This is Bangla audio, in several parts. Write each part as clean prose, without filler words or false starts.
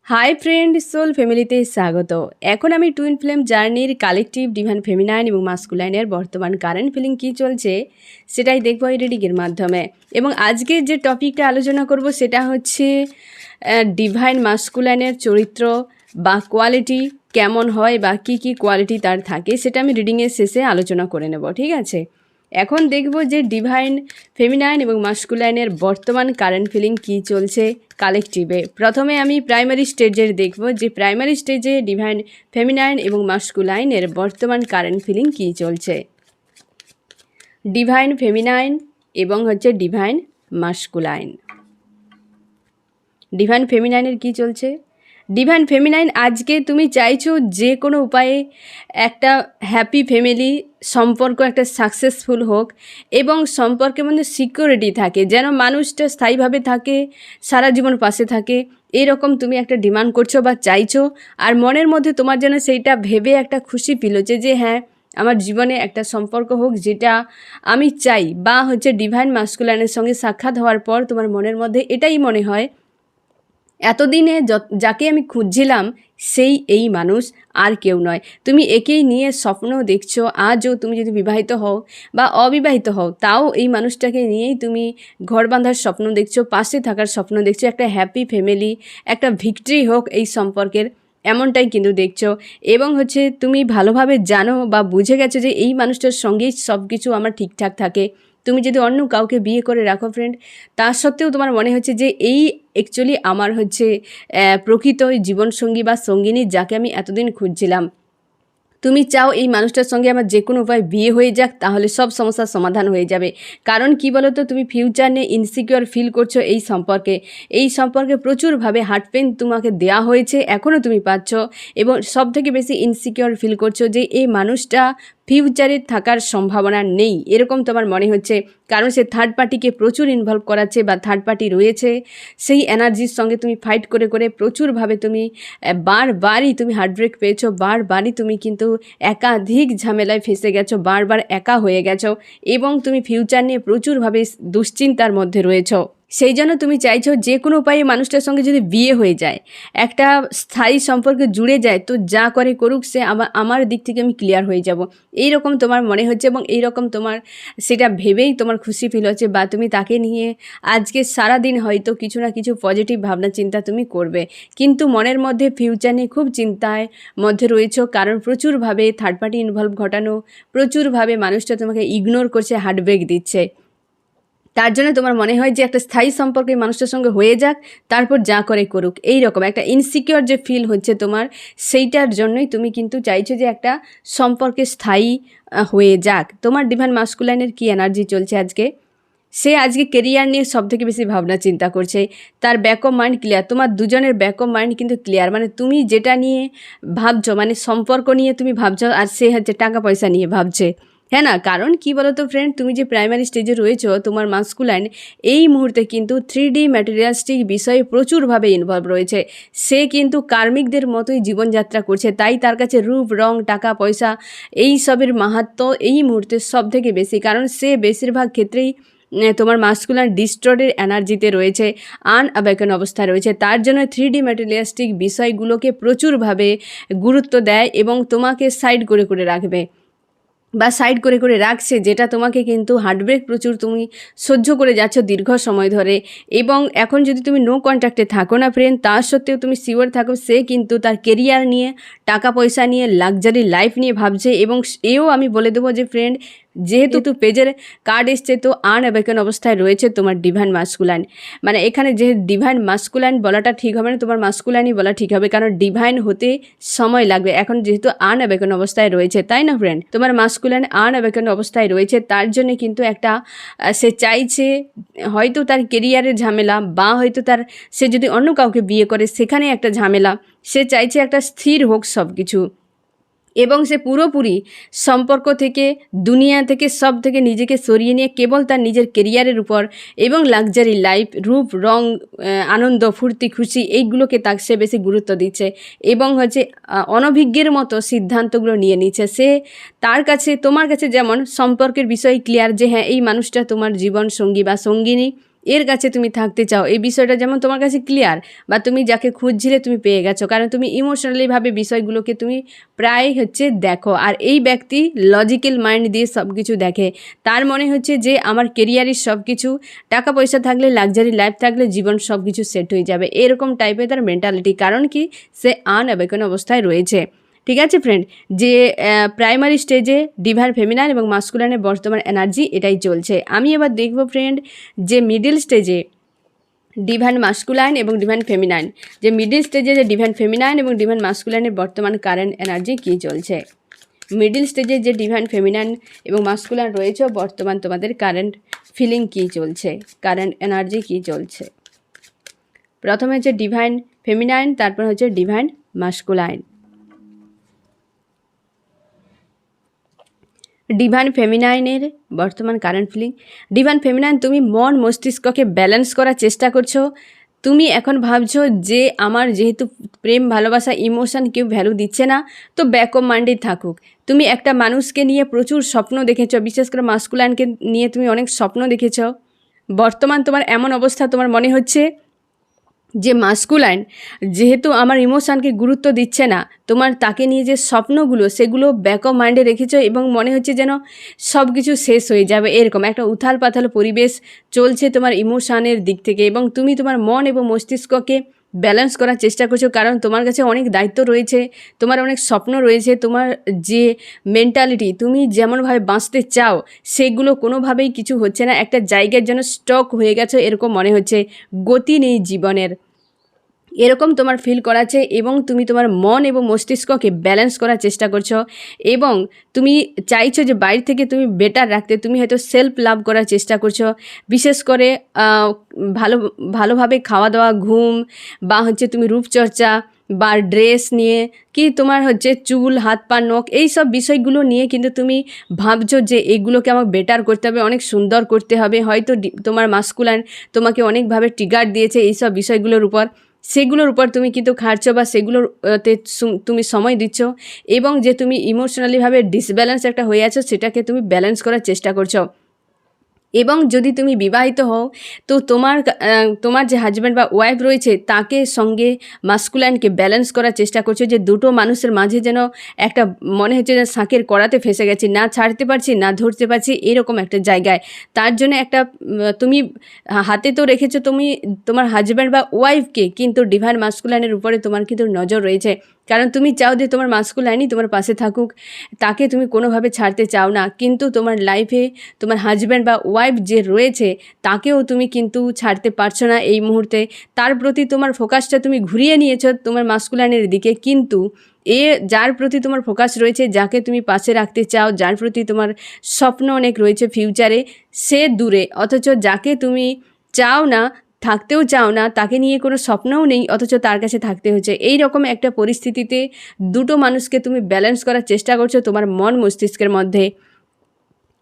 হাই ফ্রেন্ড, সোল ফ্যামিলিতে স্বাগত। এখন আমি টুইন ফ্লেম জার্নির কালেকটিভ ডিভাইন ফেমিনাইন এবং মাস্কুলাইনের বর্তমান কারেন্ট ফিলিং কী চলছে সেটাই দেখবো এই রিডিংয়ের মাধ্যমে। এবং আজকে যে টপিকটা আলোচনা করব সেটা হচ্ছে ডিভাইন মাস্কুলাইনের চরিত্র বা কোয়ালিটি কেমন হয় বা কি কি কোয়ালিটি তার থাকে সেটা আমি রিডিংয়ের শেষে আলোচনা করে নেব, ঠিক আছে। এখন দেখব যে ডিভাইন ফেমিনাইন এবং মাস্কুলাইনের বর্তমান কারেন্ট ফিলিং কী চলছে কালেকটিভে। প্রথমে আমি প্রাইমারি স্টেজের দেখব যে প্রাইমারি স্টেজে ডিভাইন ফেমিনাইন এবং মাস্কুলাইনের বর্তমান কারেন্ট ফিলিং কী চলছে। ডিভাইন ফেমিনাইন এবং ডিভাইন মাস্কুলাইন। ডিভাইন ফেমিনাইনের কী চলছে? ডিভাইন ফেমিনাইন, আজকে তুমি চাইছো যে কোনো উপায়ে একটা হ্যাপি ফ্যামিলি সম্পর্ক একটা সাকসেসফুল হোক এবং সম্পর্কের মধ্যে সিকিউরিটি থাকে, যেন মানুষটা স্থায়ীভাবে থাকে, সারা জীবন পাশে থাকে, এরকম তুমি একটা ডিমান্ড করছো বা চাইছো। আর মনের মধ্যে তোমার যেন সেইটা ভেবে একটা খুশি ফিল হচ্ছে যে হ্যাঁ, আমার জীবনে একটা সম্পর্ক হোক যেটা আমি চাই। বা ডিভাইন মাস্কুলাইনের সঙ্গে সাক্ষাৎ হওয়ার পর তোমার মনের মধ্যে এটাই মনে হয় এতদিনে যাকে আমি খুঁজছিলাম সেই এই মানুষ, আর কেউ নয়। তুমি একেই নিয়ে স্বপ্ন দেখছো। আজও তুমি যদি বিবাহিত হও বা অবিবাহিত হও, তাও এই মানুষটাকে নিয়েই তুমি ঘর বাঁধার স্বপ্ন দেখছো, পাশে থাকার স্বপ্ন দেখছো, একটা হ্যাপি ফ্যামিলি, একটা ভিক্টরি হোক এই সম্পর্কের, এমনটাই কিন্তু দেখছো। এবং তুমি ভালোভাবে জানো বা বুঝে গেছো যে এই মানুষটার সঙ্গেই সব কিছু আমার ঠিকঠাক থাকে। তুমি যদি অন্য কাউকে বিয়ে করে রাখো ফ্রেন্ড, তা সত্ত্বেও তোমার মনে হচ্ছে যে এই অ্যাকচুয়ালি আমার প্রকৃত জীবনসঙ্গী বা সঙ্গিনী, যাকে আমি এতদিন খুঁজছিলাম। তুমি চাও এই মানুষটার সঙ্গে আমার যে কোনো উপায় বিয়ে হয়ে যাক, তাহলে সব সমস্যার সমাধান হয়ে যাবে। কারণ কি বলো তো, তুমি ফিউচার নিয়ে ইনসিকিউর ফিল করছো এই সম্পর্কে প্রচুরভাবে হার্ট পেন তোমাকে দেওয়া হয়েছে, এখনও তুমি পাচ্ছ। এবং সব থেকে বেশি ইনসিকিউর ফিল করছো যে এই মানুষটা ফিউচারে থাকার সম্ভাবনা নেই, এরকম তোমার মনে হচ্ছে। কারণ সে থার্ড পার্টিকে প্রচুর ইনভলভ করাচ্ছে বা থার্ড পার্টি রয়েছে। সেই এনার্জির সঙ্গে তুমি ফাইট করে করে প্রচুরভাবে তুমি বারবারই তুমি হার্টব্রেক পেয়েছো, বারবারই তুমি কিন্তু একাধিক ঝামেলায় ফেসে গেছো, বারবার একা হয়ে গেছো এবং তুমি ফিউচার নিয়ে প্রচুরভাবে দুশ্চিন্তার মধ্যে রয়েছো। সেই জন্য তুমি চাইছো যে কোনো উপায়ে মানুষটার সঙ্গে যদি বিয়ে হয়ে যায়, একটা স্থায়ী সম্পর্কে জুড়ে যায়, তো যা করে করুক, সে আমার দিক থেকে আমি ক্লিয়ার হয়ে যাব, এইরকম তোমার মনে হচ্ছে। এবং এইরকম তোমার সেটা ভেবেই তোমার খুশি ফিল হচ্ছে, বা তুমি তাকে নিয়ে আজকে সারাদিন হয়তো কিছু না কিছু পজিটিভ ভাবনা চিন্তা তুমি করবে, কিন্তু মনের মধ্যে ফিউচার নিয়ে খুব চিন্তায় মধ্যে রয়েছো। কারণ প্রচুরভাবে থার্ড পার্টি ইনভলভ ঘটানো, প্রচুরভাবে মানুষটা তোমাকে ইগনোর করছে, হার্টব্রেক দিচ্ছে। তার জন্য তোমার মনে হয় যে একটা স্থায়ী সম্পর্ক এই মানুষটার সঙ্গে হয়ে যাক, তারপর যা করে করুক। এই রকম একটা ইনসিকিউর যে ফিল হচ্ছে তোমার, সেইটার জন্যই তুমি কিন্তু চাইছো যে একটা সম্পর্কে স্থায়ী হয়ে যাক। তোমার ডিভাইন মাস্কুলাইনের কি এনার্জি চলছে আজকে? সে আজকে কেরিয়ার নিয়ে সবথেকে বেশি ভাবনা চিন্তা করছে, তার ব্যাক অফ মাইন্ড ক্লিয়ার। তোমার দুজনের ব্যাক অফ মাইন্ড কিন্তু ক্লিয়ার, মানে তুমি যেটা নিয়ে ভাবছো, মানে সম্পর্ক নিয়ে তুমি ভাবছো, আর সে টাকা পয়সা নিয়ে ভাবছে, হ্যাঁ না? কারণ কি বলো তো ফ্রেন্ড, তুমি যে প্রাইমারি স্টেজে রয়েছো, তোমার মাস্কুলাইন এই মুহূর্তে কিন্তু 3D ম্যাটেরিয়ালিস্টিক বিষয়ে প্রচুরভাবে ইনভলভ রয়েছে। সে কিন্তু কার্মিকদের মতোই জীবনযাত্রা করছে, তাই তার কাছে রূপ, রং, টাকা পয়সা এই সবের মাহাত্ম্য এই মুহূর্তে সব থেকে বেশি। কারণ সে বেশিরভাগ ক্ষেত্রেই তোমার মাস্কুলার ডিস্টর্টের এনার্জিতে রয়েছে, আনঅ্যাওয়েকেন অবস্থায় রয়েছে। তার জন্য 3D ম্যাটেরিয়ালিস্টিক বিষয়গুলোকে প্রচুরভাবে গুরুত্ব দেয় এবং তোমাকে সাইড করে করে রাখবে বা সাইড করে করে রাখছে, যেটা তোমাকে কিন্তু হার্টব্রেক প্রচুর তুমি সহ্য করে যাচ্ছ দীর্ঘ সময় ধরে। এবং এখন যদি তুমি নো কন্ট্যাক্টে থাকো না ফ্রেন্ড, তা সত্ত্বেও তুমি সিওর থাকো সে কিন্তু তার কেরিয়ার নিয়ে, টাকা পয়সা নিয়ে, লাক্সারি লাইফ নিয়ে ভাবছে। এবং এও আমি বলে দেবো যে ফ্রেন্ড, যেহেতু পেজের কার্ড এসছে, তো আনঅ্যাওয়েকেন অবস্থায় রয়েছে তোমার ডিভাইন মাস্কুলাইন। মানে এখানে যে ডিভাইন মাস্কুলাইন বলাটা ঠিক হবে না, তোমার মাস্কুলাইনই বলা ঠিক হবে, কারণ ডিভাইন হতে সময় লাগবে। এখন যেহেতু আনঅ্যাওয়েকেন অবস্থায় রয়েছে, তাই না ফ্রেন্ড? তোমার মাস্কুলাইন আনঅ্যাওয়েকেন অবস্থায় রয়েছে, তার জন্য কিন্তু একটা সে চাইছে হয়তো তার কেরিয়ারের ঝামেলা, বা হয়তো সে যদি অন্য কাউকে বিয়ে করে সেখানে একটা ঝামেলা, সে চাইছে একটা স্থির হোক সব কিছু। এবং সে পুরোপুরি সম্পর্ক থেকে, দুনিয়া থেকে, সব থেকে নিজেকে সরিয়ে নিয়ে কেবল তার নিজের কেরিয়ারের উপর এবং লাক্সারি লাইফ, রূপ, রং, আনন্দ, ফুর্তি, খুশি, এইগুলোকে সে বেশি গুরুত্ব দিচ্ছে। এবং অনভিজ্ঞের মতো সিদ্ধান্তগুলো নিয়ে নিচ্ছে সে। তার কাছে, তোমার কাছে যেমন সম্পর্কের বিষয় ক্লিয়ার যে হ্যাঁ, এই মানুষটা তোমার জীবন সঙ্গী বা সঙ্গিনী, এর কাছে তুমি থাকতে চাও, এই বিষয়টা যেমন তোমার কাছে ক্লিয়ার, বা তুমি যাকে খুঁজছিলে তুমি পেয়ে গেছো, কারণ তুমি ইমোশনালিভাবে বিষয়গুলোকে তুমি প্রায় দেখো। আর এই ব্যক্তি লজিক্যাল মাইন্ড দিয়ে সব কিছু দেখে, তার মনে হচ্ছে যে আমার কেরিয়ারের সব কিছু, টাকা পয়সা থাকলে, লাক্সারি লাইফ থাকলে জীবন সব কিছু সেট হয়ে যাবে, এরকম টাইপের তার মেন্টালিটি। কারণ কি, সে আনঅ্যাওয়েকেন অবস্থায় রয়েছে। ঠিক আছে ফ্রেন্ড, যে প্রাইমারি স্টেজে ডিভাইন ফেমিনাইন এবং মাস্কুলাইনের বর্তমান এনার্জি এটাই চলছে। আমি এবার দেখব ফ্রেন্ড যে মিডিল স্টেজে ডিভাইন মাস্কুলাইন এবং ডিভাইন ফেমিনাইন, যে মিডিল স্টেজে যে ডিভাইন ফেমিনাইন এবং ডিভাইন মাস্কুলাইনের বর্তমান কারেন্ট এনার্জি কী চলছে। মিডিল স্টেজে যে ডিভাইন ফেমিনাইন এবং মাস্কুলাইন রয়েছে, বর্তমান তোমাদের কারেন্ট ফিলিং কী চলছে, কারেন্ট এনার্জি কী চলছে। প্রথমে হচ্ছে ডিভাইন ফেমিনাইন, তারপর হচ্ছে ডিভাইন মাস্কুলাইন। ডিভাইন ফেমিনাইনের বর্তমান কারেন্ট ফিলিং। ডিভাইন ফেমিনাইন, তুমি মন মস্তিষ্ককে ব্যালেন্স করার চেষ্টা করছো। তুমি এখন ভাবছো যে আমার যেহেতু প্রেম ভালোবাসা ইমোশন কেউ ভ্যালু দিচ্ছে না, তো ব্যাক অফ মাইন্ডে থাকুক। তুমি একটা মানুষকে নিয়ে প্রচুর স্বপ্ন দেখেছো, বিশেষ করে মাস্কুলাইনকে নিয়ে তুমি অনেক স্বপ্ন দেখেছো। বর্তমান তোমার এমন অবস্থা, তোমার মনে হচ্ছে যে মাস্কুলাইন যেহেতু আমার ইমোশানকে গুরুত্ব দিচ্ছে না, তোমার তাকে নিয়ে যে স্বপ্নগুলো সেগুলো ব্যাক অফ মাইন্ডে রেখেছো, এবং মনে হচ্ছে যেন সব কিছু শেষ হয়ে যাবে, এরকম একটা উথাল পাথাল পরিবেশ চলছে তোমার ইমোশানের দিক থেকে। এবং তুমি তোমার মন এবং মস্তিষ্ককে ব্যালেন্স করার চেষ্টা করছো, কারণ তোমার কাছে অনেক দায়িত্ব রয়েছে, তোমার অনেক স্বপ্ন রয়েছে, তোমার যে মেন্টালিটি তুমি যেমনভাবে বাঁচতে চাও সেগুলো কোনোভাবেই কিছু হচ্ছে না, একটা জায়গার যেন স্টক হয়ে গেছে এরকম মনে হচ্ছে, গতি নেই জীবনের, এরকম তোমার ফিল করাচ্ছে। এবং তুমি তোমার মন এবং মস্তিষ্ককে ব্যালেন্স করার চেষ্টা করছো, এবং তুমি চাইছো যে বাইরে থেকে তুমি বেটার রাখতে, তুমি হয়তো সেলফ লাভ করার চেষ্টা করছো, বিশেষ করে ভালোভাবে খাওয়া দাওয়া, ঘুম, বা তুমি রূপচর্চা বা ড্রেস নিয়ে, কি তোমার চুল, হাত পা, নখ, এই সব বিষয়গুলো নিয়ে কিন্তু তুমি ভাবছো যে এগুলোকে আমার বেটার করতে হবে, অনেক সুন্দর করতে হবে। হয়তো তোমার মাস্কুলাইন তোমাকে অনেকভাবে ট্রিগার দিয়েছে এই সব বিষয়গুলোর উপর, সেগুলোর উপর তুমি কিন্তু খাটছো বা সেগুলোতে তুমি সময় দিচ্ছ, এবং যে তুমি ইমোশনালিভাবে ডিসব্যালেন্স একটা হয়ে আছো সেটাকে তুমি ব্যালেন্স করার চেষ্টা করছো। এবং যদি তুমি বিবাহিত হও, তো তোমার যে হাজব্যান্ড বা ওয়াইফ রয়েছে তাকে সঙ্গে মাস্কুলাইনকে ব্যালেন্স করার চেষ্টা করছো, যে দুটো মানুষের মাঝে যেন একটা মনে হচ্ছে যে শাঁখের কড়াতে ফেঁসে গেছি, না ছাড়তে পারছি না ধরতে পারছি, এরকম একটা জায়গায়। তার জন্য একটা তুমি হাতে তো রেখেছো তুমি তোমার হাজব্যান্ড বা ওয়াইফকে, কিন্তু ডিভাইন মাস্কুলাইনের উপরে তোমার কিন্তু নজর রয়েছে, কারণ তুমি চাও যে তোমার মাস্কুলাইনই তোমার পাশে থাকুক, তাকে তুমি কোনোভাবে ছাড়তে চাও না। কিন্তু তোমার লাইফে তোমার হাজব্যান্ড বা ওয়াইফ যে রয়েছে তাকেও তুমি কিন্তু ছাড়তে পারছো না এই মুহূর্তে, তার প্রতি তোমার ফোকাসটা তুমি ঘুরিয়ে নিয়েছো তোমার মাস্কুলাইনের দিকে। কিন্তু যার প্রতি তোমার ফোকাস রয়েছে, যাকে তুমি পাশে রাখতে চাও, যার প্রতি তোমার স্বপ্ন অনেক রয়েছে ফিউচারে, সে দূরে। অথচ যাকে তুমি চাও না, থাকতেও চাও না, তাকে নিয়ে কোনো স্বপ্নও নেই, অথচ তার কাছে থাকতে হচ্ছে। এই রকম একটা পরিস্থিতিতে দুটো মানুষকে তুমি ব্যালেন্স করার চেষ্টা করছো তোমার মন মস্তিষ্কের মধ্যে।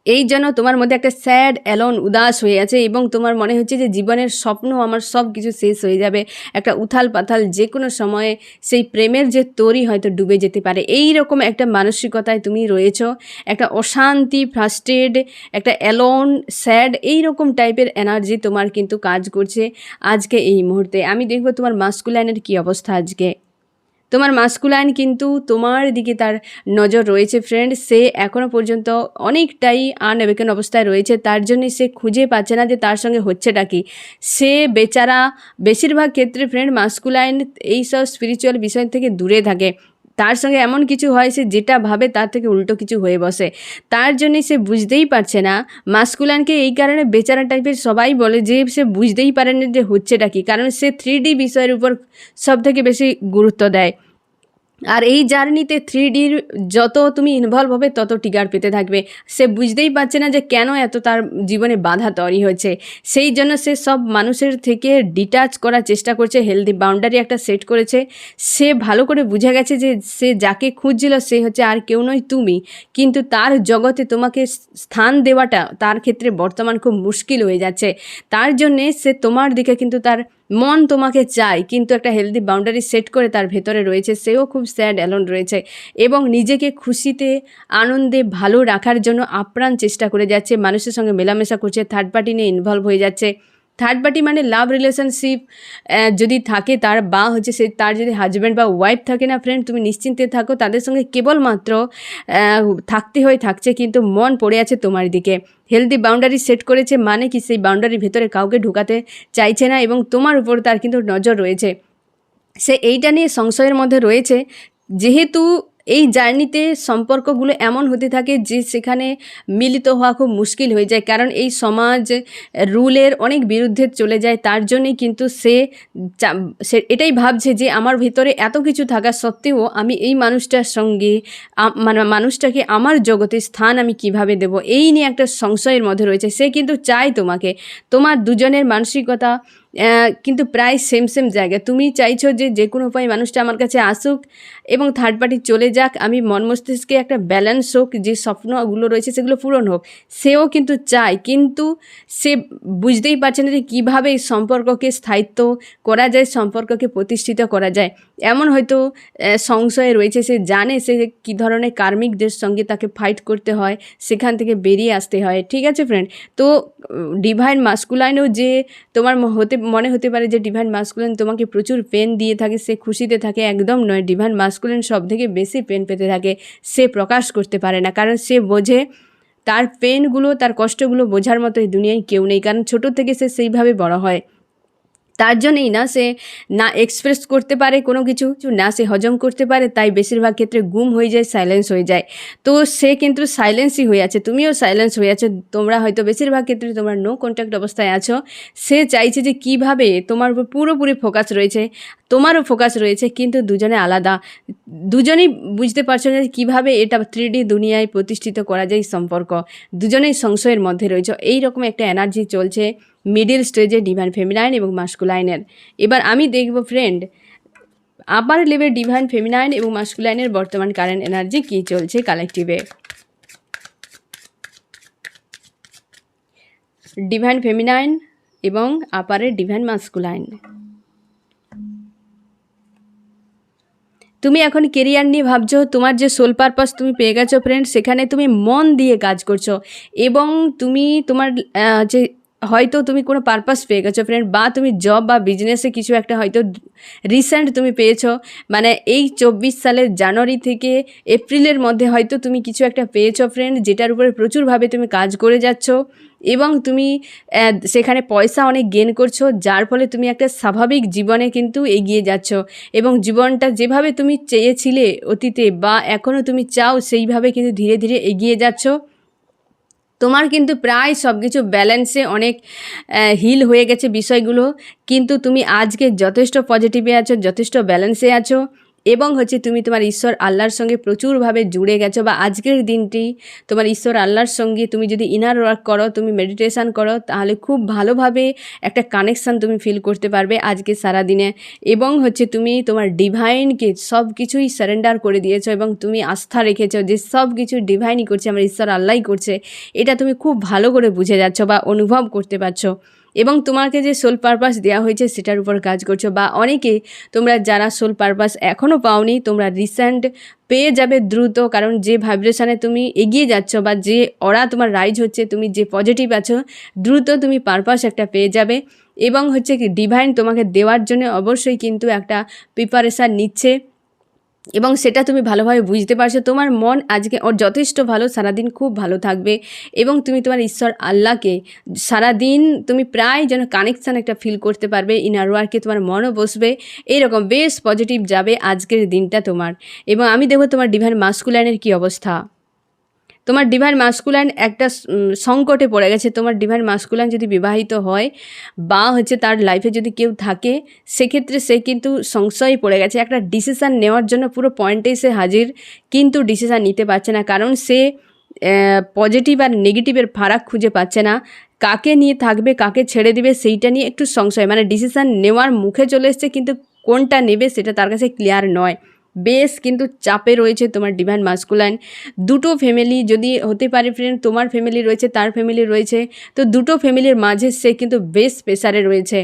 এই জন্য তোমার মধ্যে একটা স্যাড, অ্যালোন, উদাস হয়ে আছে, এবং তোমার মনে হচ্ছে যে জীবনের স্বপ্ন আমার সব কিছু শেষ হয়ে যাবে, একটা উথাল পাথাল, যে কোনো সময়ে সেই প্রেমের যে তরি হয়তো ডুবে যেতে পারে, এই রকম একটা মানসিকতায় তুমি রয়েছো। একটা অশান্তি, ফ্রাস্ট্রেট, একটা অ্যালোন, স্যাড, এই রকম টাইপের এনার্জি তোমার কিন্তু কাজ করছে আজকে এই মুহূর্তে। আমি দেখব তোমার মাস্কুলাইনের কী অবস্থা আজকে। তোমার মাস্কুলাইন কিন্তু তোমার দিকে তার নজর রয়েছে ফ্রেন্ড, সে এখনও পর্যন্ত অনেকটাই আনঅ্যাওয়েকেন অবস্থায় রয়েছে, তার জন্যে সে খুঁজে পাচ্ছে না যে তার সঙ্গে হচ্ছেটা কি। সে বেচারা বেশিরভাগ ক্ষেত্রে ফ্রেন্ড মাস্কুলাইন এইসব স্পিরিচুয়াল বিষয় থেকে দূরে থাকে, তার সঙ্গে এমন কিছু হয় সে যেটা ভাবে তার থেকে উল্টো কিছু হয়ে বসে, তার জন্যে সে বুঝতেই পারছে না মাস্কুলাইনকে। এই কারণে বেচারা টাইপের সবাই বলে যে সে বুঝতেই পারে না যে হচ্ছেটা কী, কারণ সে 3D বিষয়ের উপর সবথেকে বেশি গুরুত্ব দেয়। আর এই জার্নিতে 3Dর যত তুমি ইনভলভ হবে তত ট্রিগার পেতে থাকবে। সে বুঝতেই পারছে না যে কেন এত তার জীবনে বাধা তৈরি হয়েছে, সেই জন্য সে সব মানুষের থেকে ডিটাচ করার চেষ্টা করছে, হেলদি বাউন্ডারি একটা সেট করেছে। সে ভালো করে বুঝে গেছে যে সে যাকে খুঁজছিল সে হচ্ছে আর কেউ নয় তুমি, কিন্তু তার জগতে তোমাকে স্থান দেওয়াটা তার ক্ষেত্রে বর্তমান খুব মুশকিল হয়ে যাচ্ছে। তার জন্যে সে তোমার দিকে কিন্তু তার মন তোমাকে চায়, কিন্তু একটা হেলদি বাউন্ডারি সেট করে তার ভেতরে রয়েছে, সেও খুব স্যাড, অ্যালোন রয়েছে, এবং নিজেকে খুশিতে, আনন্দে ভালো রাখার জন্য আপ্রাণ চেষ্টা করে যাচ্ছে, মানুষের সঙ্গে মেলামেশা করছে, থার্ড পার্টি নিয়ে ইনভলভ হয়ে যাচ্ছে। থার্ড পার্টি মানে লাভ রিলেশনশিপ যদি থাকে তার বা হচ্ছে সে তার যদি হাজব্যান্ড বা ওয়াইফ থাকে না ফ্রেন্ড, তুমি নিশ্চিন্তে থাকো, তাদের সঙ্গে কেবলমাত্র থাকছে, কিন্তু মন পড়ে আছে তোমার দিকে। হেলদি বাউন্ডারি সেট করেছে, মানে কি সেই বাউন্ডারির ভেতরে কাউকে ঢুকাতে চাইছে না এবং তোমার উপর তার কিন্তু নজর রয়েছে। সে এইটা নিয়ে সংশয়ের মধ্যে রয়েছে, যেহেতু এই জার্নিতে সম্পর্কগুলো এমন হতে থাকে যে সেখানে মিলিত হওয়া খুব মুশকিল হয়ে যায়, কারণ এই সমাজ রুলের অনেক বিরুদ্ধে চলে যায়। তার জন্যই কিন্তু সে এটাই ভাবছে যে আমার ভিতরে এত কিছু থাকা সত্ত্বেও আমি এই মানুষটার সঙ্গে মানে মানুষটাকে আমার জগতে স্থান আমি কিভাবে দেব, এই নিয়ে একটা সংশয়ের মধ্যে রয়েছে। সে কিন্তু চায় তোমার দুজনের মানসিকতা কিন্তু প্রায় সেম জায়গায়। তুমি চাইছো যে কোনো উপায়ে মানুষটা আমার কাছে আসুক এবং থার্ড পার্টি চলে যাক, আমি মন মস্তিষ্কে একটা ব্যালেন্স হোক, যে স্বপ্নগুলো রয়েছে সেগুলো পূরণ হোক। সেও কিন্তু চায়, কিন্তু সে বুঝতেই পারছে না যে কীভাবে এই সম্পর্ককে স্থায়িত্ব করা যায়, সম্পর্ককে প্রতিষ্ঠিত করা যায়। এমন হয়তো সংশয়ে রয়েছে, সে জানে সে কী ধরনের কার্মিকদের সঙ্গে তাকে ফাইট করতে হয়, সেখান থেকে বেরিয়ে আসতে হয়। ঠিক আছে ফ্রেন্ড, তো ডিভাইন মাস্কুলাইনও যে তোমার মনে হতে পারে যে ডিভাইন মাস্কুলিন তোমাকে প্রচুর পেন দিয়ে থাকে, সে খুশিতে থাকে, একদম নয়। ডিভাইন মাস্কুলিন সব থেকে বেশি পেন পেতে থাকে, সে প্রকাশ করতে পারে না, কারণ সে বোঝে তার পেনগুলো, তার কষ্টগুলো বোঝার মতো এই দুনিয়ায় কেউ নেই, কারণ ছোটো থেকে সে সেইভাবে বড় হয়। তার জন্যই না সে না এক্সপ্রেস করতে পারে কোনো কিছু, না সে হজম করতে পারে, তাই বেশিরভাগ ক্ষেত্রে গুম হয়ে যায়, সাইলেন্স হয়ে যায়। তো সে কিন্তু সাইলেন্সই হয়ে আছে, তুমিও সাইলেন্স হয়ে আছো, তোমরা হয়তো বেশিরভাগ ক্ষেত্রে তোমরা নো কন্ট্যাক্ট অবস্থায় আছো। সে চাইছে যে কিভাবে তোমার উপর পুরোপুরি ফোকাস রয়েছে, তোমারও ফোকাস রয়েছে, কিন্তু দুজনে আলাদা। দুজনেই বুঝতে পারছো না কীভাবে এটা 3D দুনিয়ায় প্রতিষ্ঠিত করা যায় সম্পর্ক। দুজনেই সংশয়ের মধ্যে রয়েছে। এইরকম একটা এনার্জি চলছে মিডিল স্টেজে ডিভাইন ফেমিনাইন এবং মাস্কুলাইনের। এবার আমি দেখব ফ্রেন্ড আপার লেভেল ডিভাইন ফেমিনাইন এবং মাস্কুলাইনের বর্তমান কারেন্ট এনার্জি কী চলছে কালেকটিভে। ডিভাইন ফেমিনাইন এবং আপারের ডিভাইন মাস্কুলাইন। তুমি এখন কেরিয়ার নিয়ে ভাবছো, তোমার যে সোল পারপাস তুমি পেয়ে গেছো ফ্রেন্ড, সেখানে তুমি মন দিয়ে কাজ করছো এবং তুমি তোমার যে হয়তো তুমি কোনো পারপাস পেয়ে গেছো ফ্রেন্ড, বা তুমি জব বা বিজনেসে কিছু একটা হয়তো রিসেন্ট তুমি পেয়েছো, মানে এই 24 সালের জানুয়ারি থেকে এপ্রিলের মধ্যে হয়তো তুমি কিছু একটা পেয়েছো ফ্রেন্ড, যেটার উপরে প্রচুরভাবে তুমি কাজ করে যাচ্ছ এবং তুমি সেখানে পয়সা অনেক গেন করছো, যার ফলে তুমি একটা স্বাভাবিক জীবনে কিন্তু এগিয়ে যাচ্ছ এবং জীবনটা যেভাবে তুমি চেয়েছিলে অতীতে বা এখনও তুমি চাও সেইভাবে কিন্তু ধীরে ধীরে এগিয়ে যাচ্ছ। তোমার কিন্তু প্রায় সব কিছু ব্যালেন্সে অনেক হিল হয়ে গেছে বিষয়গুলো, কিন্তু তুমি আজকে যথেষ্ট পজিটিভে আছো, যথেষ্ট ব্যালেন্সে আছো এবং হচ্ছে তুমি তোমার ঈশ্বর আল্লাহর সঙ্গে প্রচুরভাবে জুড়ে গেছো, বা আজকের দিনটি তোমার ঈশ্বর আল্লাহর সঙ্গে তুমি যদি ইনার ওয়ার্ক করো, তুমি মেডিটেশান করো, তাহলে খুব ভালোভাবে একটা কানেকশান তুমি ফিল করতে পারবে আজকে সারাদিনে। এবং হচ্ছে তুমি তোমার ডিভাইনকে সব কিছুই সারেন্ডার করে দিয়েছো এবং তুমি আস্থা রেখেছো যে সব কিছু ডিভাইনই করছে, আমার ঈশ্বর আল্লাহই করছে, এটা তুমি খুব ভালো করে বুঝে যাচ্ছ বা অনুভব করতে পারছো। এবং তোমাকে যে সোল পারপাস দেওয়া হয়েছে সেটার উপর কাজ করছো, বা অনেকে তোমরা যারা সোল পারপাস এখনও পাওনি, তোমরা রিসেন্ট পেয়ে যাবে দ্রুত, কারণ যে ভাইব্রেশনে তুমি এগিয়ে যাচ্ছ বা যে অরা তোমার রাইজ হচ্ছে, তুমি যে পজিটিভ আছো, দ্রুত তুমি পারপাস একটা পেয়ে যাবে। এবং হচ্ছে কি ডিভাইন তোমাকে দেওয়ার জন্য অবশ্যই কিন্তু একটা প্রিপারেশান নিচ্ছে এবং সেটা তুমি ভালোভাবে বুঝতে পারছো। তোমার মন আজকে যথেষ্ট ভালো, সারাদিন খুব ভালো থাকবে এবং তুমি তোমার ঈশ্বর আল্লাহকে সারাদিন তুমি প্রায় যেন কানেকশান একটা ফিল করতে পারবে, ইনার ওয়ার্কে তোমার মনও বসবে, এইরকম বেশ পজিটিভ যাবে আজকের দিনটা তোমার। এবং আমি দেখব তোমার ডিভাইন মাস্কুলাইনের কী অবস্থা। তোমার ডিভাইন মাস্কুলাইন একটা সংকটে পড়ে গেছে। তোমার ডিভাইন মাস্কুলাইন যদি বিবাহিত হয় বা হচ্ছে তার লাইফে যদি কেউ থাকে, সেক্ষেত্রে সে কিন্তু সংশয়ে পড়ে গেছে, একটা ডিসিশান নেওয়ার জন্য পুরো পয়েন্টেই সে হাজির, কিন্তু ডিসিশান নিতে পারছে না, কারণ সে পজিটিভ আর নেগেটিভের ফারাক খুঁজে পাচ্ছে না। কাকে নিয়ে থাকবে, কাকে ছেড়ে দিবে, সেইটা নিয়ে একটু সংশয়, মানে ডিসিশান নেওয়ার মুখে চলে এসছে, কিন্তু কোনটা নেবে সেটা তার কাছে ক্লিয়ার নয়। বেশ কিন্তু চাপে রয়েছে তোমার ডিভাইন মাস্কুলাইন। দুটো ফ্যামিলি যদি হতে পারে ফ্রেন্ড, তোমার ফ্যামিলি রয়েছে, তার ফ্যামিলি রয়েছে, তো দুটো ফ্যামিলির মাঝে সে কিন্তু বেশ প্রেসারে রয়েছে।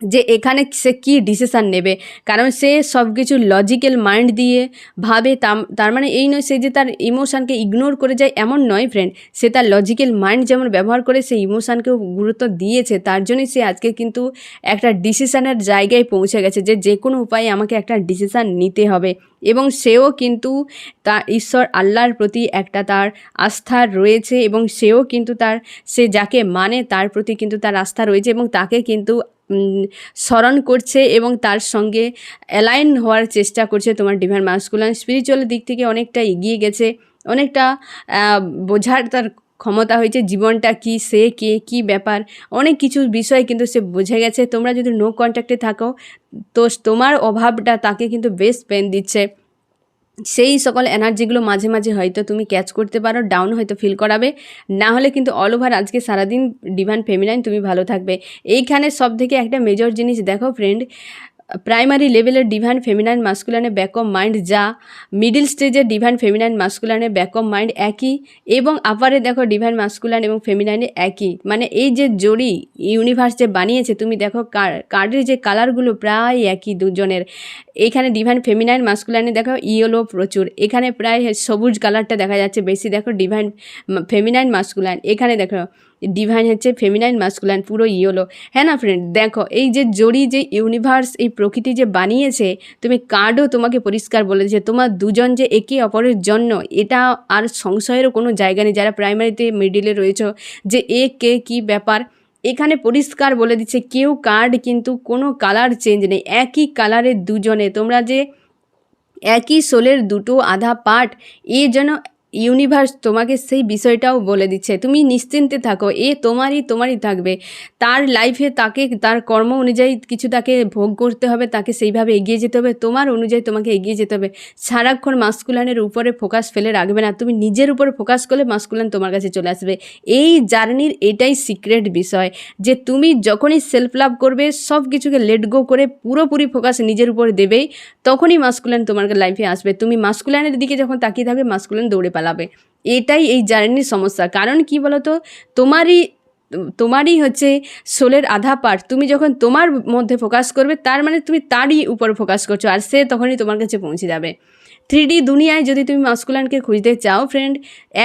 যে এখানে সে কী ডিসিশান নেবে, কারণ সে সব কিছু লজিক্যাল মাইন্ড দিয়ে ভাবে। তার মানে এই নয় সে যে তার ইমোশানকে ইগনোর করে যায়, এমন নয় ফ্রেন্ড। সে তার লজিক্যাল মাইন্ড যেমন ব্যবহার করে সে ইমোশানকেও গুরুত্ব দিয়েছে, তার জন্যই সে আজকে কিন্তু একটা ডিসিশানের জায়গায় পৌঁছে গেছে যে যে কোনো উপায়ে আমাকে একটা ডিসিশান নিতে হবে। এবং সেও কিন্তু তার ঈশ্বর আল্লাহর প্রতি একটা তার আস্থা রয়েছে, এবং সেও কিন্তু সে যাকে মানে তার প্রতি কিন্তু তার আস্থা রয়েছে, এবং তাকে কিন্তু স্মরণ করছে এবং তার সঙ্গে অ্যালাইন হওয়ার চেষ্টা করছে। তোমার ডিভাইন মাস্কুলাইন স্পিরিচুয়াল দিক থেকে অনেকটা এগিয়ে গেছে, অনেকটা বোঝার তার ক্ষমতা হয়েছে, জীবনটা কি, সে কে, কী ব্যাপার, অনেক কিছু বিষয় কিন্তু সে বুঝে গেছে। তোমরা যদি নো কন্ট্যাক্টে থাকো তো তোমার অভাবটা তাকে কিন্তু বেশ পেন দিচ্ছে। সেই সকল এনার্জিগুলো মাঝে মাঝে হয়তো তুমি ক্যাচ করতে পারো, ডাউন হয়তো ফিল করাবে, না হলে কিন্তু অল ওভার আজকে সারাদিন ডিভাইন ফেমিনাইন তুমি ভালো থাকবে। এইখানে সব থেকে একটা মেজর জিনিস দেখো ফ্রেন্ড, প্রাইমারি লেভেলের ডিভাইন ফেমিনাইন মাস্কুলাইনের ব্যাক অফ মাইন্ড যা, মিডিল স্টেজের ডিভাইন ফেমিনাইন মাস্কুলাইনের ব্যাক অফ মাইন্ড একই, এবং আপারে দেখো ডিভাইন মাস্কুলাইন এবং ফেমিনাইনে একই। মানে এই যে জড়ি ইউনিভার্স যে বানিয়েছে, তুমি দেখো কার্ডের যে কালারগুলো প্রায় একই দুজনের। এখানে ডিভাইন ফেমিনাইন মাস্কুলাইনে দেখো ইয়েলো প্রচুর, এখানে প্রায় সবুজ কালারটা দেখা যাচ্ছে বেশি। দেখো ডিভাইন ফেমিনাইন মাস্কুলাইন, এখানে দেখো ডিভাইন হচ্ছে ফেমিনাইন মাস্কুলাইন পুরো ইয়েলো। হ্যাঁ না ফ্রেন্ড, দেখো এই যে জড়ি যে ইউনিভার্স এই প্রকৃতি যে বানিয়েছে, তুমি কার্ডও তোমাকে পরিষ্কার বলেছে তোমার দুজন যে একে অপরের জন্য, এটা আর সংশয়েরও কোনো জায়গা নেই। যারা প্রাইমারিতে মিডিলে রয়েছে যে এ কে কী ব্যাপার, এখানে পরিষ্কার বলে দিচ্ছে কেউ কার্ড কিন্তু কোনো কালার চেঞ্জ নেই, একই কালারের দুজনে। তোমরা যে একই সোলের দুটো আধা পার্ট, এ যেন ইউনিভার্স তোমাকে সেই বিষয়টাও বলে দিচ্ছে। তুমি নিশ্চিন্তে থাকো, এ তোমারই থাকবে। তার লাইফে তাকে তার কর্ম অনুযায়ী কিছু তাকে ভোগ করতে হবে, তাকে সেইভাবে এগিয়ে যেতে হবে, তোমার অনুযায়ী তোমাকে এগিয়ে যেতে হবে। সারাক্ষণ মাস্কুলানের উপরে ফোকাস ফেলে রাখবে না, তুমি নিজের উপরে ফোকাস করলে মাস্কুলান তোমার কাছে চলে আসবে। এই জার্নির এটাই সিক্রেট বিষয়, যে তুমি যখনই সেলফ লাভ করবে, সব কিছুকে লেট গো করে পুরোপুরি ফোকাস নিজের উপর দেবেই, তখনই মাস্কুলান তোমার লাইফে আসবে। তুমি মাস্কুলানের দিকে যখন তাকিয়ে থাকবে, মাস্কুলান দৌড়ে পালাবে। এটাই এই জার্নির সমস্যা। কারণ কি বলো তো, তোমারই হচ্ছে সোলের আধা পার্ট। তুমি যখন তোমার মধ্যে ফোকাস করবে, তার মানে তুমি তারই উপর ফোকাস করছো, আর সে তখনই তোমার কাছে পৌঁছে যাবে। 3D দুনিয়ায় যদি তুমি মাস্কুলানকে খুঁজতে চাও ফ্রেন্ড,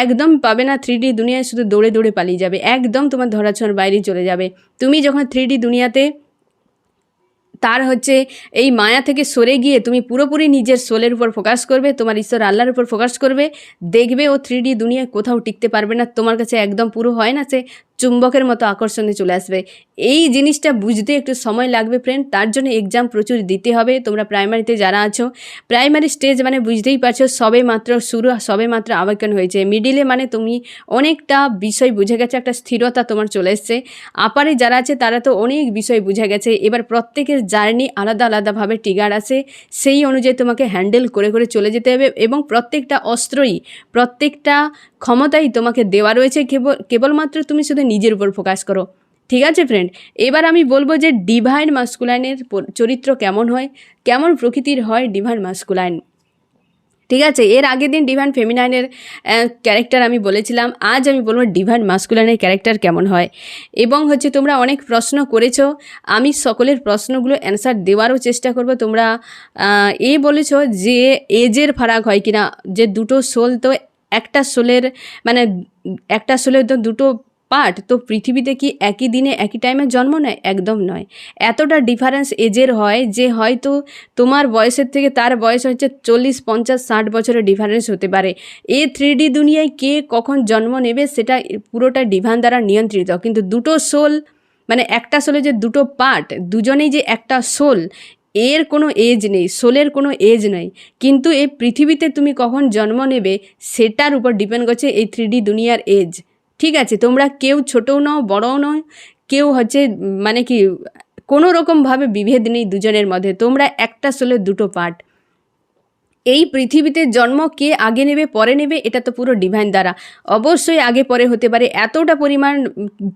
একদম পাবে না। 3D দুনিয়ায় শুধু দৌড়ে দৌড়ে পালিয়ে যাবে, একদম তোমার ধরাছোঁয়ার বাইরে চলে যাবে। তুমি যখন 3D দুনিয়াতে তার হচ্ছে এই মায়া থেকে সরে গিয়ে তুমি পুরোপুরি নিজের সোলের উপর ফোকাস করবে, তোমার ঈশ্বর আল্লাহর উপর ফোকাস করবে, দেখবে ও 3D দুনিয়ায় কোথাও টিকতে পারবে না, তোমার কাছে একদম পুরো হয় না সে চুম্বকের মতো আকর্ষণে চলে আসবে। এই জিনিসটা বুঝতে একটু সময় লাগবে ফ্রেন্ড, তার জন্য এক্সাম প্রচুর দিতে হবে। তোমরা প্রাইমারিতে যারা আছো, প্রাইমারি স্টেজ মানে বুঝতেই পারছো সবে মাত্র শুরু, সবে মাত্র আবেদন হয়েছে। মিডিলে মানে তুমি অনেকটা বিষয় বুঝে গেছে, একটা স্থিরতা তোমার চলে এসছে। আপারে যারা আছে তারা তো অনেক বিষয় বুঝে গেছে। এবার প্রত্যেকের জার্নি আলাদা আলাদাভাবে ট্রিগার আছে, সেই অনুযায়ী তোমাকে হ্যান্ডেল করে করে চলে যেতে হবে। এবং প্রত্যেকটা অস্ত্রই, প্রত্যেকটা ক্ষমতাই তোমাকে দেওয়া রয়েছে, কেবলমাত্র তুমি শুধু নিজের উপর ফোকাস করো। ঠিক আছে ফ্রেন্ড, এবার আমি বলবো যে ডিভাইন মাস্কুলাইনের চরিত্র কেমন হয়, কেমন প্রকৃতির হয় ডিভাইন মাস্কুলাইন। ঠিক আছে, এর আগের দিন ডিভাইন ফেমিনাইনের ক্যারেক্টার আমি বলেছিলাম, আজ আমি বলবো ডিভাইন মাস্কুলাইনের ক্যারেক্টার কেমন হয়। এবং হচ্ছে তোমরা অনেক প্রশ্ন করেছো, আমি সকলের প্রশ্নগুলো অ্যান্সার দেওয়ারও চেষ্টা করব। তোমরা বলেছো যে এজের ফারাক হয় কিনা, যে দুটো সোল তো একটা সোলের মানে একটা সোলের তো দুটো পার্ট, তো পৃথিবীতে কি একই দিনে একই টাইমে জন্ম নেয়? একদম নয়। এতটা ডিফারেন্স এজের হয় যে হয়তো তোমার বয়সের থেকে তার বয়স হচ্ছে 40, 50, 60 বছরের ডিফারেন্স হতে পারে। এই 3D দুনিয়ায় কে কখন জন্ম নেবে সেটা পুরোটা ডিভাইন দ্বারা নিয়ন্ত্রিত। কিন্তু দুটো সোল মানে একটা সোলে যে দুটো পার্ট, দুজনেই যে একটা সোল, এর কোনো এজ নেই, সোলের কোনো এজ নেই। কিন্তু এই পৃথিবীতে তুমি কখন জন্ম নেবে সেটার উপর ডিপেন্ড করছে এই 3D দুনিয়ার এজ। ঠিক আছে, তোমরা কেউ ছোটও নও, বড়ও নও, কেউ হচ্ছে মানে কি কোনো রকমভাবে বিভেদ নেই দুজনের মধ্যে, তোমরা একটা সোলের দুটো পার্ট। এই পৃথিবীতে জন্ম কে আগে নেবে পরে নেবে এটা তো পুরো ডিভাইন দ্বারা, অবশ্যই আগে পরে হতে পারে, এতটা পরিমাণ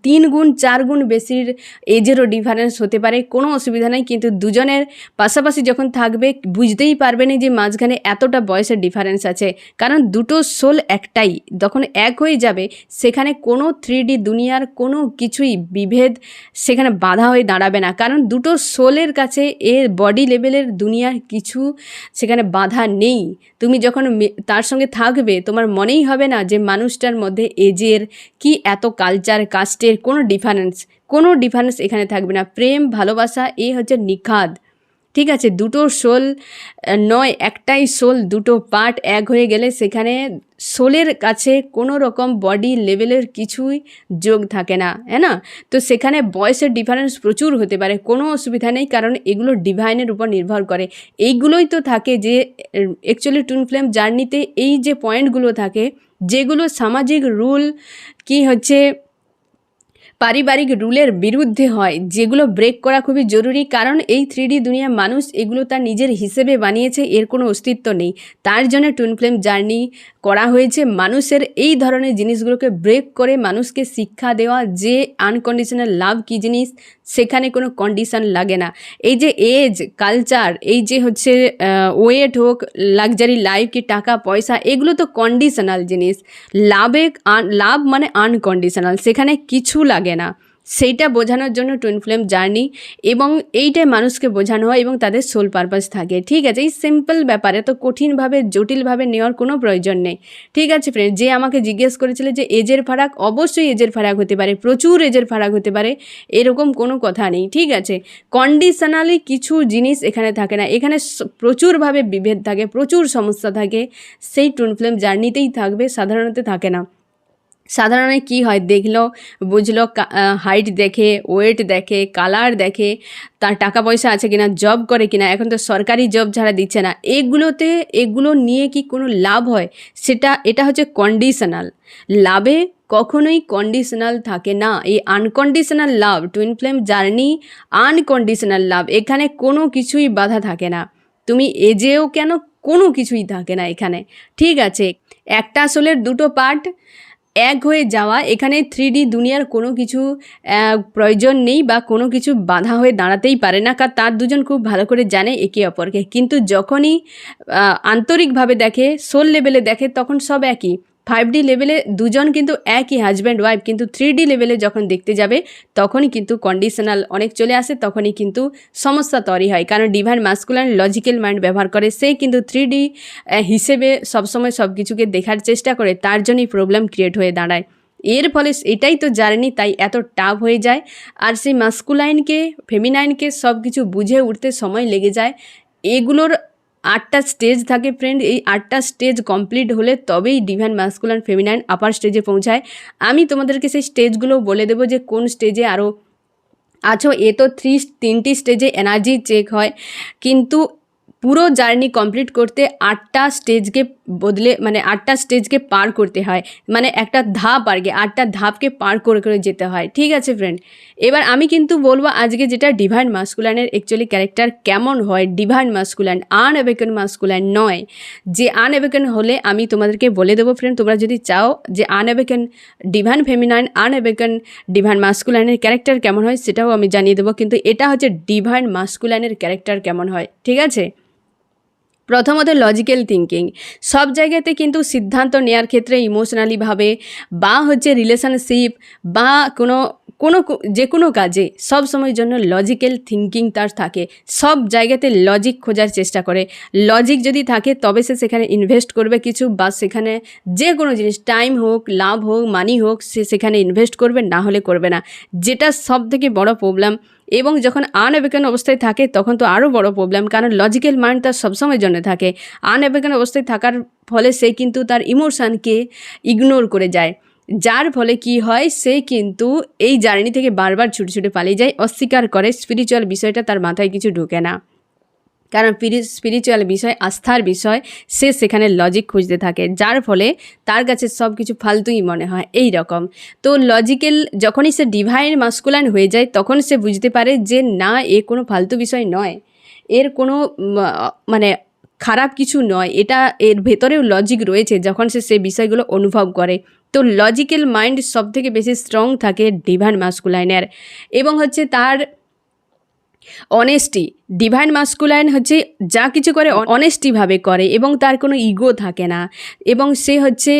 3 গুণ 4 গুণ বেশির এজেরও ডিফারেন্স হতে পারে, কোনো অসুবিধা নেই। কিন্তু দুজনের পাশাপাশি যখন থাকবে বুঝতেই পারবে না যে মাঝখানে এতটা বয়সের ডিফারেন্স আছে, কারণ দুটো সোল একটাই, যখন এক হয়ে যাবে সেখানে কোনো 3D দুনিয়ার কোনো কিছুই বিভেদ সেখানে বাধা হয়ে দাঁড়াবে না, কারণ দুটো সোলের কাছে এর বডি লেভেলের দুনিয়ার কিছু সেখানে বাধা নেই। তুমি যখন তার সঙ্গে থাকবে তোমার মনেই হবে না যে মানুষটার মধ্যে এজের কি এত কালচার কাস্টের কোনো ডিফারেন্স এখানে থাকবে না। প্রেম ভালোবাসা এ হচ্ছে নিখাদ, ঠিক আছে। দুটো সোল নয়, একটাই সোল, দুটো পার্ট এক হয়ে গেলে সেখানে সোলের কাছে কোনো রকম বডি লেভেলের কিছুই যোগ থাকে না, হ্যাঁ না। তো সেখানে বয়সের ডিফারেন্স প্রচুর হতে পারে, কোনো অসুবিধা নেই, কারণ এগুলো ডিভাইনের উপর নির্ভর করে। এইগুলোই তো থাকে যে অ্যাকচুয়ালি টুইন ফ্লেম জার্নিতে এই যে পয়েন্টগুলো থাকে, যেগুলো সামাজিক রুল কি হচ্ছে পারিবারিক রুলের বিরুদ্ধে হয়, যেগুলো ব্রেক করা খুবই জরুরি, কারণ এই 3D দুনিয়ার মানুষ এগুলো তার নিজের হিসেবে বানিয়েছে, এর কোনো অস্তিত্ব নেই। তার জন্য টুইন ফ্লেম জার্নি করা হয়েছে, মানুষের এই ধরনের জিনিসগুলোকে ব্রেক করে মানুষকে শিক্ষা দেওয়া যে আনকন্ডিশনাল লাভ কী জিনিস, সেখানে কোনো কন্ডিশন লাগে না। এই যে এজ কালচার, এই যে হচ্ছে ওয়েট হোক, লাক্সারি লাইফ কি টাকা পয়সা, এগুলো তো কন্ডিশনাল জিনিস। লাভ মানে আনকন্ডিশনাল, সেখানে কিছু লাগে না। সেইটা বোঝানোর জন্য টুইন ফ্লেম জার্নি, এবং এইটাই মানুষকে বোঝানো হয় এবং তাদের সোল পারপাস থাকে, ঠিক আছে। এই সিম্পল ব্যাপারে তো কঠিনভাবে জটিলভাবে নেওয়ার কোনো প্রয়োজন নেই, ঠিক আছে ফ্রেন্ড। যে আমাকে জিজ্ঞেস করেছিল যে এজের ফারাক, অবশ্যই এজের ফারাক হতে পারে, প্রচুর এজের ফারাক হতে পারে, এরকম কোনো কথা নেই, ঠিক আছে। কন্ডিশনালি কিছু জিনিস এখানে থাকে না, এখানে প্রচুরভাবে বিভেদ থাকে, প্রচুর সমস্যা থাকে, সেই টুইন ফ্লেম জার্নিতেই থাকবে, সাধারণত থাকে না। সাধারণত কী হয়, দেখলো বুঝলো, হাইট দেখে, ওয়েট দেখে, কালার দেখে, তার টাকা পয়সা আছে কিনা, জব করে কিনা, এখন তো সরকারি জব ছাড়া দিচ্ছে না, এগুলো নিয়ে কি কোনো লাভ হয়, এটা হচ্ছে কন্ডিশনাল। লাভে কখনোই কন্ডিশনাল থাকে না, এই unconditional love, twin flame journey unconditional love, এখানে কোনো কিছুই বাধা থাকে না, তুমি এজেও কেন, কোনো কিছুই থাকে না এখানে, ঠিক আছে। একটা আসলের দুটো পার্ট এক হয়ে যাওয়া, এখানে 3D দুনিয়ার কোনো কিছু প্রয়োজন নেই বা কোনো কিছু বাধা হয়ে দাঁড়াতেই পারে না, কারণ তার দুজন খুব ভালো করে জানে একে অপরকে। কিন্তু যখনই আন্তরিকভাবে দেখে, সোল লেভেলে দেখে, তখন সব একই। 5D লেভেলে দুজন কিন্তু একই হাজব্যান্ড ওয়াইফ, কিন্তু 3D লেভেলে যখন দেখতে যাবে তখনই কিন্তু কন্ডিশনাল অনেক চলে আসে, তখনই কিন্তু সমস্যা তৈরি হয়, কারণ ডিভাইন মাস্কুলাইন লজিক্যাল মাইন্ড ব্যবহার করে, সে কিন্তু 3D হিসেবে সবসময় সব কিছুকে দেখার চেষ্টা করে, তার জন্যই প্রবলেম ক্রিয়েট হয়ে দাঁড়ায়। এর ফলে এটাই তো জার্নি, তাই এত টাফ হয়ে যায়, আর সেই মাস্কুলাইনকে ফেমিনাইনকে সব কিছু বুঝে উঠতে সময় লেগে যায়। এগুলোর 8টা স্টেজ থাকে ফ্রেন্ড, এই 8টা স্টেজ কমপ্লিট হলে তবেই ডিভাইন মাস্কুলাইন ফেমিনাইন আপার স্টেজে পৌঁছায়। আমি তোমাদেরকে সেই স্টেজগুলো বলে দেবো যে কোন স্টেজে আরও আছো। এ তো 3টি স্টেজে এনার্জি চেক হয়, কিন্তু পুরো জার্নি কমপ্লিট করতে 8টা স্টেজকে মানে 8টা স্টেজকে পার করতে হয়, মানে একটা ধাপ আর কি, 8টা ধাপকে পার করে করে যেতে হয়, ঠিক আছে ফ্রেন্ড। এবার আমি কিন্তু বলবো আজকে যেটা ডিভাইন মাস্কুলাইনের অ্যাকচুয়ালি ক্যারেক্টার কেমন হয়, ডিভাইন মাস্কুলাইন, আনঅ্যাওয়েকেন মাস্কুলাইন নয়। যে আনঅ্যাওয়েকেন হলে আমি তোমাদেরকে বলে দেবো ফ্রেন্ড, তোমরা যদি চাও যে আনঅ্যাওয়েকেন ডিভাইন ফেমিনাইন, আনঅ্যাওয়েকেন ডিভাইন মাস্কুলাইনের ক্যারেক্টার কেমন হয় সেটাও আমি জানিয়ে দেবো, কিন্তু এটা হচ্ছে ডিভাইন মাস্কুলাইনের ক্যারেক্টার কেমন হয়, ঠিক আছে। প্রথমত লজিক্যাল থিঙ্কিং, সব জায়গাতে কিন্তু সিদ্ধান্ত নেওয়ার ক্ষেত্রে ইমোশনালিভাবে বা হচ্ছে রিলেশনশিপ বা যে কোনো কাজে সব সময়ের জন্য লজিক্যাল থিঙ্কিং তার থাকে, সব জায়গাতে লজিক খোঁজার চেষ্টা করে। লজিক যদি থাকে তবে সে সেখানে ইনভেস্ট করবে কিছু, বা সেখানে যে কোনো জিনিস, টাইম হোক, লাভ হোক, মানি হোক, সে সেখানে ইনভেস্ট করবে, না হলে করবে না, যেটা সব থেকে বড় প্রবলেম। এবং যখন আনঅ্যাওয়েকেন অবস্থায় থাকে তখন তো আরও বড় প্রবলেম, কারণ লজিক্যাল মাইন্ড তার সবসময়ের জন্য থাকে। আনঅ্যাওয়েকেন অবস্থায় থাকার ফলে সে কিন্তু তার ইমোশানকে ইগনোর করে যায়, যার ফলে কি হয়, সে কিন্তু এই জার্নি থেকে বারবার ছুটে ছুটে পালিয়ে যায়, অস্বীকার করে, স্পিরিচুয়াল বিষয়টা তার মাথায় কিছু ঢোকে না, কারণ স্পিরিচুয়াল বিষয়, আস্থার বিষয়, সে সেখানে লজিক খুঁজতে থাকে, যার ফলে তার কাছে সব কিছু ফালতুই মনে হয় এই রকম। তো লজিক্যাল যখনই সে ডিভাইন মাস্কুলাইন হয়ে যায় তখন সে বুঝতে পারে যে না, এ কোনো ফালতু বিষয় নয়, এর কোনো মানে খারাপ কিছু নয়, এটা এর ভেতরেও লজিক রয়েছে যখন সে সেই বিষয়গুলো অনুভব করে। তো লজিক্যাল মাইন্ড সব থেকে বেশি স্ট্রং থাকে ডিভাইন মাস্কুলাইনের। এবং হচ্ছে তার অনেস্টি, ডিভাইন মাস্কুলাইন হচ্ছে যা কিছু করে অনেস্টিভাবে করে এবং তার কোনো ইগো থাকে না, এবং সে হচ্ছে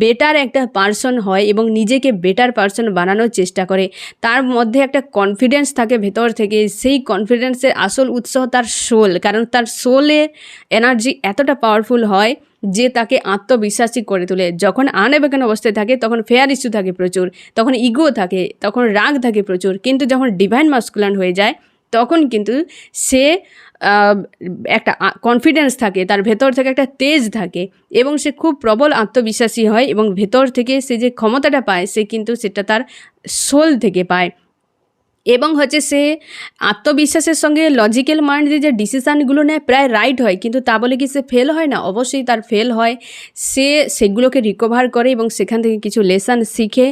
বেটার একটা পার্সন হয় এবং নিজেকে বেটার পার্সন বানানোর চেষ্টা করে। তার মধ্যে একটা কনফিডেন্স থাকে ভেতর থেকে, সেই কনফিডেন্সের আসল উৎস তার সোল, কারণ তার সোলের এনার্জি এতটা পাওয়ারফুল হয় যে তাকে আত্মবিশ্বাসী করে তোলে। যখন আনএবেকন অবস্থায় থাকে তখন ফেয়ার ইস্যু থাকে প্রচুর, তখন ইগো থাকে, তখন রাগ থাকে প্রচুর, কিন্তু যখন ডিভাইন মাস্কুলাইন হয়ে যায় তখন কিন্তু সে একটা কনফিডেন্স থাকে, তার ভেতর থেকে একটা তেজ থাকে এবং সে খুব প্রবল আত্মবিশ্বাসী হয় এবং ভেতর থেকে সে যে ক্ষমতাটা পায় সে কিন্তু সেটা তার সোল থেকে পায়। এবং হচ্ছে সে আত্মবিশ্বাসের সঙ্গে লজিক্যাল মাইন্ড দিয়ে যে ডিসিশানগুলো নেয় প্রায় রাইট হয়, কিন্তু তা বলে কি সে ফেল হয় না? অবশ্যই তার ফেল হয়। সে সেগুলোকে রিকভার করে এবং সেখান থেকে কিছু লেসন শিখে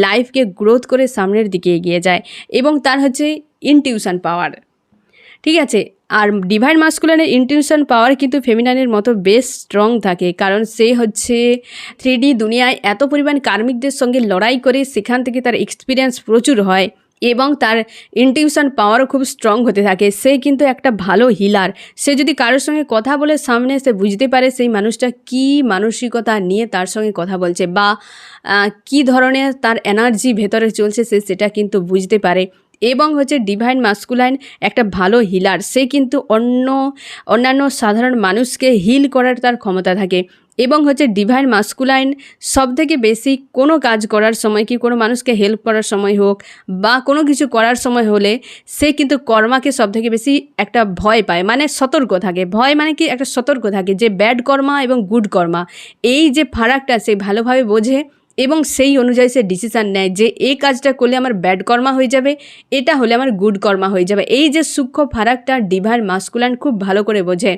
লাইফকে গ্রোথ করে সামনের দিকে এগিয়ে যায়। এবং তার হচ্ছে ইনটিউশন পাওয়ার, ঠিক আছে। আর ডিভাইন মাস্কুলাইনের ইনটিউশন পাওয়ার কিন্তু ফেমিনাইনের মতো বেশ স্ট্রং থাকে, কারণ সে হচ্ছে 3D দুনিয়ায় এত পরিমাণ কার্মিকদের সঙ্গে লড়াই করে সেখান থেকে তার এক্সপিরিয়েন্স প্রচুর হয় এবং তার ইনটিউশন পাওয়ারও খুব স্ট্রং হতে থাকে। সে কিন্তু একটা ভালো হিলার। সে যদি কারোর সঙ্গে কথা বলে সামনে সে বুঝতে পারে সেই মানুষটা কী মানসিকতা নিয়ে তার সঙ্গে কথা বলছে বা কী ধরনের তার এনার্জি ভেতরে চলছে সে সেটা কিন্তু বুঝতে পারে। এবং হচ্ছে ডিভাইন মাস্কুলাইন একটা ভালো হিলার, সে কিন্তু অন্যান্য সাধারণ মানুষকে হিল করার তার ক্ষমতা থাকে। এবং হচ্ছে ডিভাইন মাস্কুলাইন সবথেকে বেশি কোনো কাজ করার সময় কি কোনো মানুষকে হেল্প করার সময় হোক বা কোনো কিছু করার সময় হলে সে কিন্তু কর্মাকে সবথেকে বেশি একটা ভয় পায়, মানে সতর্ক থাকে। ভয় মানে কি একটা সতর্ক থাকে যে ব্যাড কর্মা এবং গুড কর্মা এই যে ফারাকটা সে ভালোভাবে বোঝে এবং সেই অনুযায়ী সে ডিসিশান নেয় যে এই কাজটা করলে আমার ব্যাড কর্মা হয়ে যাবে, এটা হলে আমার গুড কর্মা হয়ে যাবে। এই যে সূক্ষ্ম ফারাকটা ডিভাইন মাস্কুলাইন খুব ভালো করে বোঝে,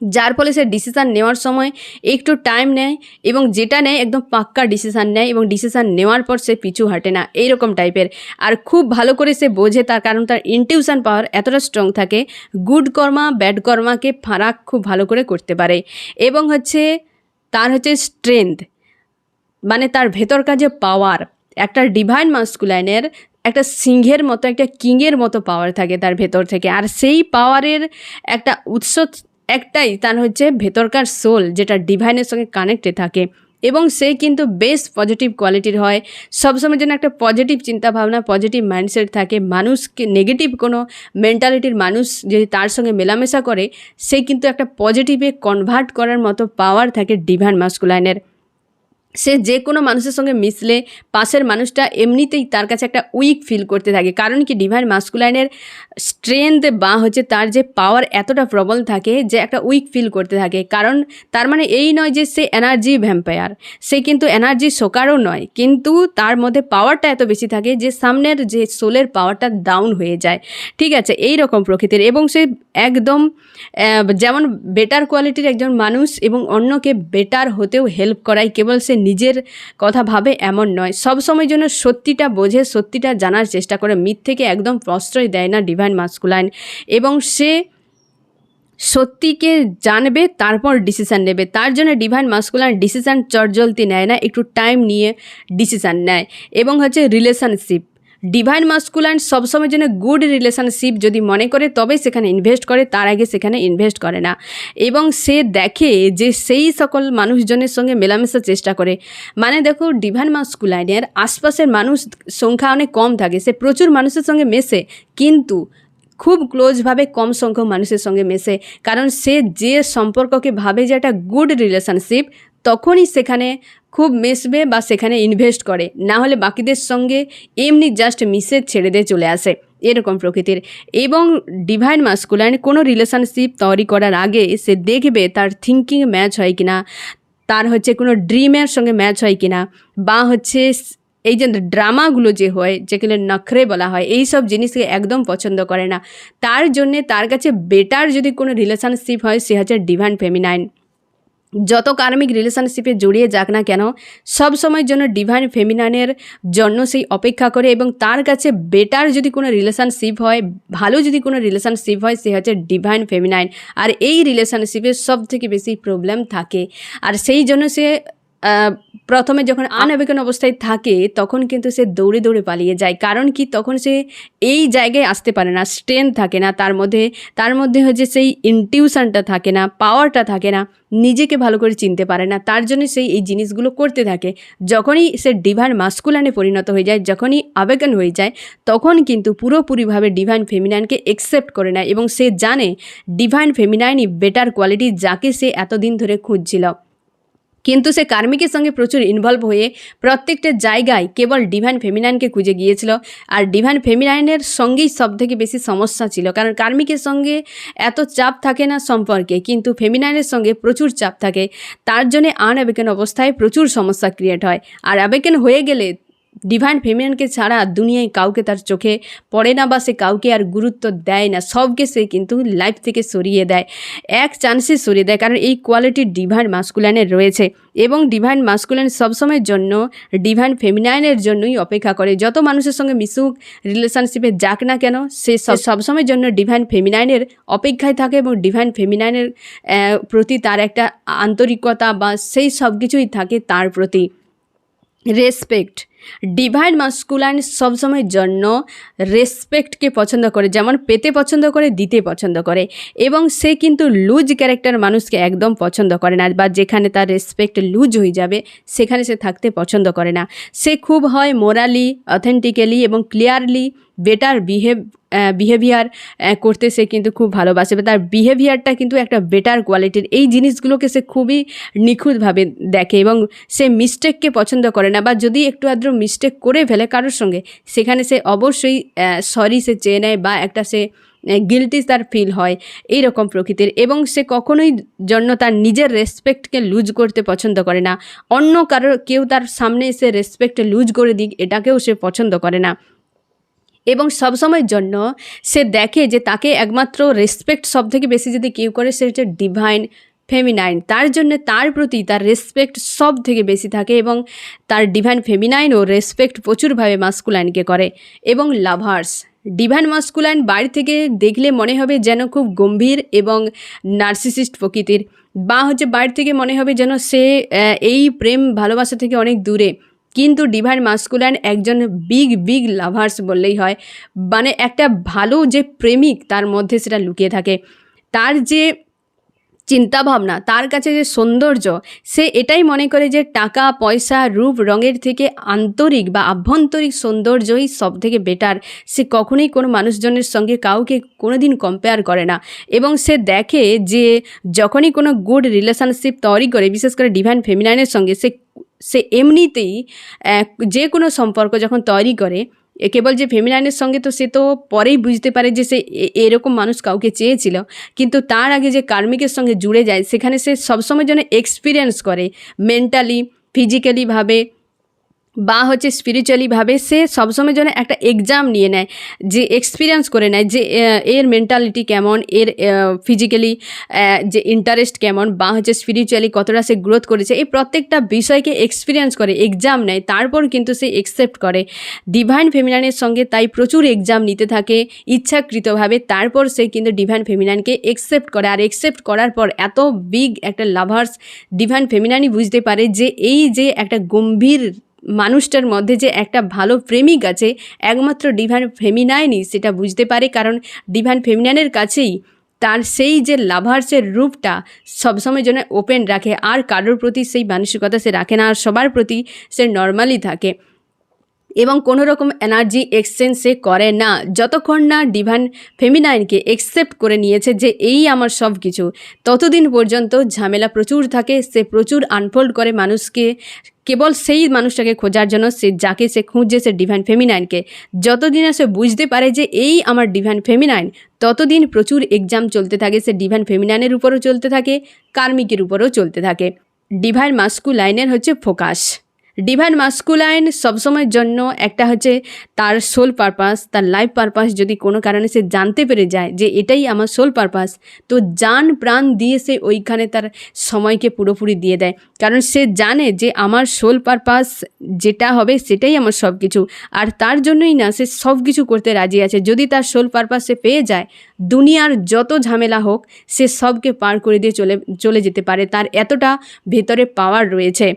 যার ফলে সে ডিসিশান নেওয়ার সময় একটু টাইম নেয় এবং যেটা নেয় একদম পাক্কা ডিসিশান নেয় এবং ডিসিশান নেওয়ার পর সে পিছু হাঁটে না, এইরকম টাইপের। আর খুব ভালো করে সে বোঝে, তার কারণ তার ইনটিউশন পাওয়ার এতটা স্ট্রং থাকে, গুড কর্মা ব্যাড কর্মাকে ফারাক খুব ভালো করে করতে পারে। এবং হচ্ছে তার হচ্ছে স্ট্রেংথ, মানে তার ভেতরকার যে পাওয়ার, একটা ডিভাইন মাস্কুলাইনের একটা সিংহের মতো একটা কিংয়ের মতো পাওয়ার থাকে তার ভেতর থেকে। আর সেই পাওয়ারের একটা উৎস একটাই, তার হচ্ছে ভেতরকার সোল, যেটা ডিভাইনের সঙ্গে কানেক্টে থাকে। এবং সে কিন্তু বেশ পজিটিভ কোয়ালিটির হয়, সবসময় যেন একটা পজিটিভ চিন্তাভাবনা পজিটিভ মাইন্ডসেট থাকে। মানুষকে নেগেটিভ কোনো মেন্টালিটির মানুষ যদি তার সঙ্গে মেলামেশা করে সে কিন্তু একটা পজিটিভে কনভার্ট করার মতো পাওয়ার থাকে ডিভাইন মাস্কুলাইনের। সে যে কোনো মানুষের সঙ্গে মিশলে পাশের মানুষটা এমনিতেই তার কাছে একটা উইক ফিল করতে থাকে, কারণ কি ডিভাইন মাস্কুলাইনের স্ট্রেংথ বা হচ্ছে তার যে পাওয়ার এতটা প্রবল থাকে যে একটা উইক ফিল করতে থাকে। কারণ তার মানে এই নয় যে সে এনার্জি ভ্যাম্পায়ার, সে কিন্তু এনার্জি শোকারও নয়, কিন্তু তার মধ্যে পাওয়ারটা এত বেশি থাকে যে সামনের যে সোলের পাওয়ারটা ডাউন হয়ে যায়, ঠিক আছে, এই রকম প্রকৃতির। এবং সে একদম যেমন বেটার কোয়ালিটির একজন মানুষ এবং অন্যকে বেটার হতেও হেল্প করায়, কেবল সে নিজের কথা ভাবে এমন নয়, সব সময় জন্য সত্যিটা বোঝে, সত্যিটা জানার চেষ্টা করে, মিথ্যেকে একদম প্রশ্রয় দেয় না ডিভাইন মাস্কুলাইন। এবং সে সত্যিকে জানবে তারপর ডিসিশান নেবে, তার জন্য ডিভাইন মাস্কুলাইন ডিসিশান চটজলদি নেয় না, একটু টাইম নিয়ে ডিসিশান নেয়। এবং হচ্ছে রিলেশনশিপ, ডিভাইন মাস্কুলাইন সবসময় জন্য গুড রিলেশনশিপ যদি মনে করে তবেই সেখানে ইনভেস্ট করে, তার আগে সেখানে ইনভেস্ট করে না। এবং সে দেখে যে সেই সকল মানুষজনের সঙ্গে মেলামেশার চেষ্টা করে, মানে দেখো ডিভাইন মাস্কুলাইনের আশপাশের মানুষ সংখ্যা অনেক কম থাকে, সে প্রচুর মানুষের সঙ্গে মেশে কিন্তু খুব ক্লোজভাবে কম সংখ্যক মানুষের সঙ্গে মেশে, কারণ সে যে সম্পর্ককে ভাবে যে একটা গুড রিলেশনশিপ তখনই সেখানে খুব মিশবে বা সেখানে ইনভেস্ট করে, না হলে বাকিদের সঙ্গে এমনি জাস্ট মিশে ছেড়ে দিয়ে চলে আসে, এরকম প্রকৃতির। এবং ডিভাইন মাস্কুলাইন কোনো রিলেশনশিপ তৈরি করার আগে সে দেখবে তার থিঙ্কিং ম্যাচ হয় কিনা, তার হচ্ছে কোনো ড্রিমের সঙ্গে ম্যাচ হয় কিনা, বা হচ্ছে এই যে ড্রামাগুলো যে হয় যেগুলো নখরে বলা হয়, এই সব জিনিসকে একদম পছন্দ করে না। তার জন্যে তার কাছে বেটার যদি কোনো রিলেশনশিপ হয় সে হচ্ছে ডিভাইন ফেমিনাইন। যত কার্মিক রিলেশনশিপে জড়িয়ে যাক না কেন, সব সময়ের জন্য ডিভাইন ফেমিনাইনের জন্য সেই অপেক্ষা করে, এবং তার কাছে বেটার যদি কোনো রিলেশনশিপ হয়, ভালো যদি কোনো রিলেশনশিপ হয়, সে হচ্ছে ডিভাইন ফেমিনাইন। আর এই রিলেশনশিপে সব থেকে বেশি প্রবলেম থাকে, আর সেই জন্য সে প্রথমে যখন আনঅ্যাওয়েকেন অবস্থায় থাকে তখন কিন্তু সে দৌড়ে দৌড়ে পালিয়ে যায়। কারণ কি, তখন সে এই জায়গায় আসতে পারে না, স্ট্রেংথ থাকে না তার মধ্যে হচ্ছে সেই ইনটিউশনটা থাকে না, পাওয়ারটা থাকে না, নিজেকে ভালো করে চিনতে পারে না, তার জন্য সেই এই জিনিসগুলো করতে থাকে। যখনই সে ডিভাইন মাস্কুলাইনে পরিণত হয়ে যায়, যখনই আবেগন হয়ে যায়, তখন কিন্তু পুরোপুরিভাবে ডিভাইন ফেমিনাইনকে একসেপ্ট করে নেয়, এবং সে জানে ডিভাইন ফেমিনাইনই বেটার কোয়ালিটি, যাকে সে এতদিন ধরে খুঁজছিল। কিন্তু সে কার্মিকের সঙ্গে প্রচুর ইনভলভ হয়ে প্রত্যেকটা জায়গায় কেবল ডিভাইন ফেমিনাইনকে খুঁজে গিয়েছিল, আর ডিভাইন ফেমিনাইনের সঙ্গেই সবথেকে বেশি সমস্যা ছিল। কারণ কার্মিকের সঙ্গে এত চাপ থাকে না সম্পর্কে, কিন্তু ফেমিনাইনের সঙ্গে প্রচুর চাপ থাকে, তার জন্যে আনঅ্যাওয়েকেন অবস্থায় প্রচুর সমস্যা ক্রিয়েট হয়। আর অ্যাওয়েকেন হয়ে গেলে ডিভাইন ফেমিনাইনকে ছাড়া দুনিয়ায় কাউকে তার চোখে পড়ে না, বা সে কাউকে আর গুরুত্ব দেয় না, সবকে সে কিন্তু লাইফ থেকে সরিয়ে দেয়, এক চান্সে সরিয়ে দেয়। কারণ এই কোয়ালিটি ডিভাইন মাস্কুলাইনের রয়েছে, এবং ডিভাইন মাস্কুলাইন সবসময়ের জন্য ডিভাইন ফেমিনাইনের জন্যই অপেক্ষা করে। যত মানুষের সঙ্গে মিশুক, রিলেশনশিপে যাক না কেন, সে সবসময়ের জন্য ডিভাইন ফেমিনাইনের অপেক্ষায় থাকে, এবং ডিভাইন ফেমিনাইনের প্রতি তার একটা আন্তরিকতা বা সেই সব কিছুই থাকে তার প্রতি। রেসপেক্ট, ডিভাইন মাস্কুলাইন সবসময়ের জন্য রেসপেক্টকে পছন্দ করে, যেমন পেতে পছন্দ করে, দিতে পছন্দ করে, এবং সে কিন্তু লুজ ক্যারেক্টার মানুষকে একদম পছন্দ করে না, বা যেখানে তার রেসপেক্ট লুজ হয়ে যাবে সেখানে সে থাকতে পছন্দ করে না। সে খুব হয় মোরালি, অথেন্টিক্যালি এবং ক্লিয়ারলি বেটার বিহেভিয়ার করতে সে কিন্তু খুব ভালোবাসে, তার বিহেভিয়ারটা কিন্তু একটা বেটার কোয়ালিটির। এই জিনিসগুলোকে সে খুবই নিখুঁতভাবে দেখে, এবং সে মিস্টেককে পছন্দ করে না, বা যদি একটু আদ্র মিস্টেক করে ফেলে কারোর সঙ্গে, সেখানে সে অবশ্যই সরি সে চেয়ে নেয়, বা একটা সে গিল্টি তার ফিল হয়, এই রকম প্রকৃতির। এবং সে কখনোই জন্য তার নিজের রেসপেক্টকে লুজ করতে পছন্দ করে না, অন্য কেউ তার সামনে এসে রেসপেক্ট লুজ করে দিক এটাকেও সে পছন্দ করে না। এবং সবসময়ের জন্য সে দেখে যে তাকে একমাত্র রেসপেক্ট সব থেকে বেশি যদি কেউ করে, সে হচ্ছে ডিভাইন ফেমিনাইন। তার জন্য তার প্রতি তার রেসপেক্ট সব থেকে বেশি থাকে, এবং তার ডিভাইন ফেমিনাইনও রেসপেক্ট প্রচুরভাবে মাস্কুলাইনকে করে। এবং লাভার্স, ডিভাইন মাস্কুলাইন বাইরে থেকে দেখলে মনে হবে যেন খুব গম্ভীর এবং নার্সিসিস্ট প্রকৃতির, বা হচ্ছে বাইরে থেকে মনে হবে যেন সে এই প্রেম ভালোবাসা থেকে অনেক দূরে, কিন্তু ডিভাইন মাস্কুলাইন একজন বিগ লাভার্স বললেই হয়। মানে একটা ভালো যে প্রেমিক তার মধ্যে সেটা লুকিয়ে থাকে, তার যে চিন্তাভাবনা, তার কাছে যে সৌন্দর্য, সে এটাই মনে করে যে টাকা পয়সা রূপ রঙের থেকে আন্তরিক বা আভ্যন্তরিক সৌন্দর্যই সব থেকে বেটার। সে কখনোই কোনো মানুষজনের সঙ্গে কাউকে কোনো দিন কম্পেয়ার করে না, এবং সে দেখে যে যখনই কোনো গুড রিলেশনশিপ তৈরি করে, বিশেষ করে ডিভাইন ফেমিনাইনের সঙ্গে, সে এমনিতেই যে কোনো সম্পর্ক যখন তৈরি করে, কেবল যে ফেমিনাইনের সঙ্গে, তো সে তো পরেই বুঝতে পারে যে সে এরকম মানুষ কাউকে চেয়েছিল, কিন্তু তার আগে যে কার্মিকের সঙ্গে জুড়ে যায়, সেখানে সে সবসময় যেন এক্সপিরিয়েন্স করে, মেন্টালি, ফিজিক্যালিভাবে বা হচ্ছে স্পিরিচুয়ালিভাবে, সে সবসময় যেন একটা এক্সাম নিয়ে নেয়, যে এক্সপিরিয়েন্স করে নেয় যে এর মেন্টালিটি কেমন, এর ফিজিক্যালি যে ইন্টারেস্ট কেমন, বা হচ্ছে স্পিরিচুয়ালি কতটা সে গ্রোথ করেছে, এই প্রত্যেকটা বিষয়কে এক্সপিরিয়েন্স করে, এক্সাম নেয়, তারপর কিন্তু সে একসেপ্ট করে। ডিভাইন ফেমিনাইনের সঙ্গে তাই প্রচুর এক্সাম নিতে থাকে ইচ্ছাকৃতভাবে, তারপর সে কিন্তু ডিভাইন ফেমিনাইনকে একসেপ্ট করে। আর একসেপ্ট করার পর এত বিগ একটা লাভার্স ডিভাইন ফেমিনাইনই বুঝতে পারে যে এই যে একটা গম্ভীর মানুষটার মধ্যে যে একটা ভালো প্রেমিক আছে, একমাত্র ডিভাইন ফেমিনাইনই সেটা বুঝতে পারে। কারণ ডিভাইন ফেমিনাইনের কাছেই তার সেই যে লাভার্সের রূপটা সবসময় জন্য ওপেন রাখে, আর কারোর প্রতি সেই মানসিকতা সে রাখে না, আর সবার প্রতি সে নর্মালি থাকে, এবং কোনো রকম এনার্জি এক্সচেঞ্জ সে করে না, যতক্ষণ না ডিভাইন ফেমিনাইনকে একসেপ্ট করে নিয়েছে যে এই আমার সব কিছু, ততদিন পর্যন্ত ঝামেলা প্রচুর থাকে। সে প্রচুর আনফোল্ড করে মানুষকে, কেবল সেই মানুষটাকে খোঁজার জন্য, সে যাকে সে খুঁজছে, সে ডিভাইন ফেমিনাইনকে। যতদিন সে বুঝতে পারে যে এই আমার ডিভাইন ফেমিনাইন, ততদিন প্রচুর এক্সাম চলতে থাকে, সে ডিভাইন ফেমিনাইনের উপরও চলতে থাকে, কার্মিকের উপরও চলতে থাকে। ডিভাইন মাস্কুলাইনের হচ্ছে ফোকাস, ডিভাইন মাস্কুলাইন সবসময়ের জন্য একটা হচ্ছে তার সোল পারপাস, তার লাইফ পারপাস যদি কোনো কারণে সে জানতে পেরে যায় যে এটাই আমার সোল পারপাস, তো জান প্রাণ দিয়ে সে ওইখানে তার সময়কে পুরোপুরি দিয়ে দেয়। কারণ সে জানে যে আমার সোল পারপাস যেটা হবে সেটাই আমার সব কিছু, আর তার জন্যই না সে সব কিছু করতে রাজি আছে। যদি তার সোল পারপাস সে পেয়ে যায়, দুনিয়ার যত ঝামেলা হোক সে সবকে পার করে দিয়ে চলে যেতে পারে। তার এতটা ভেতরে পাওয়ার রয়েছে।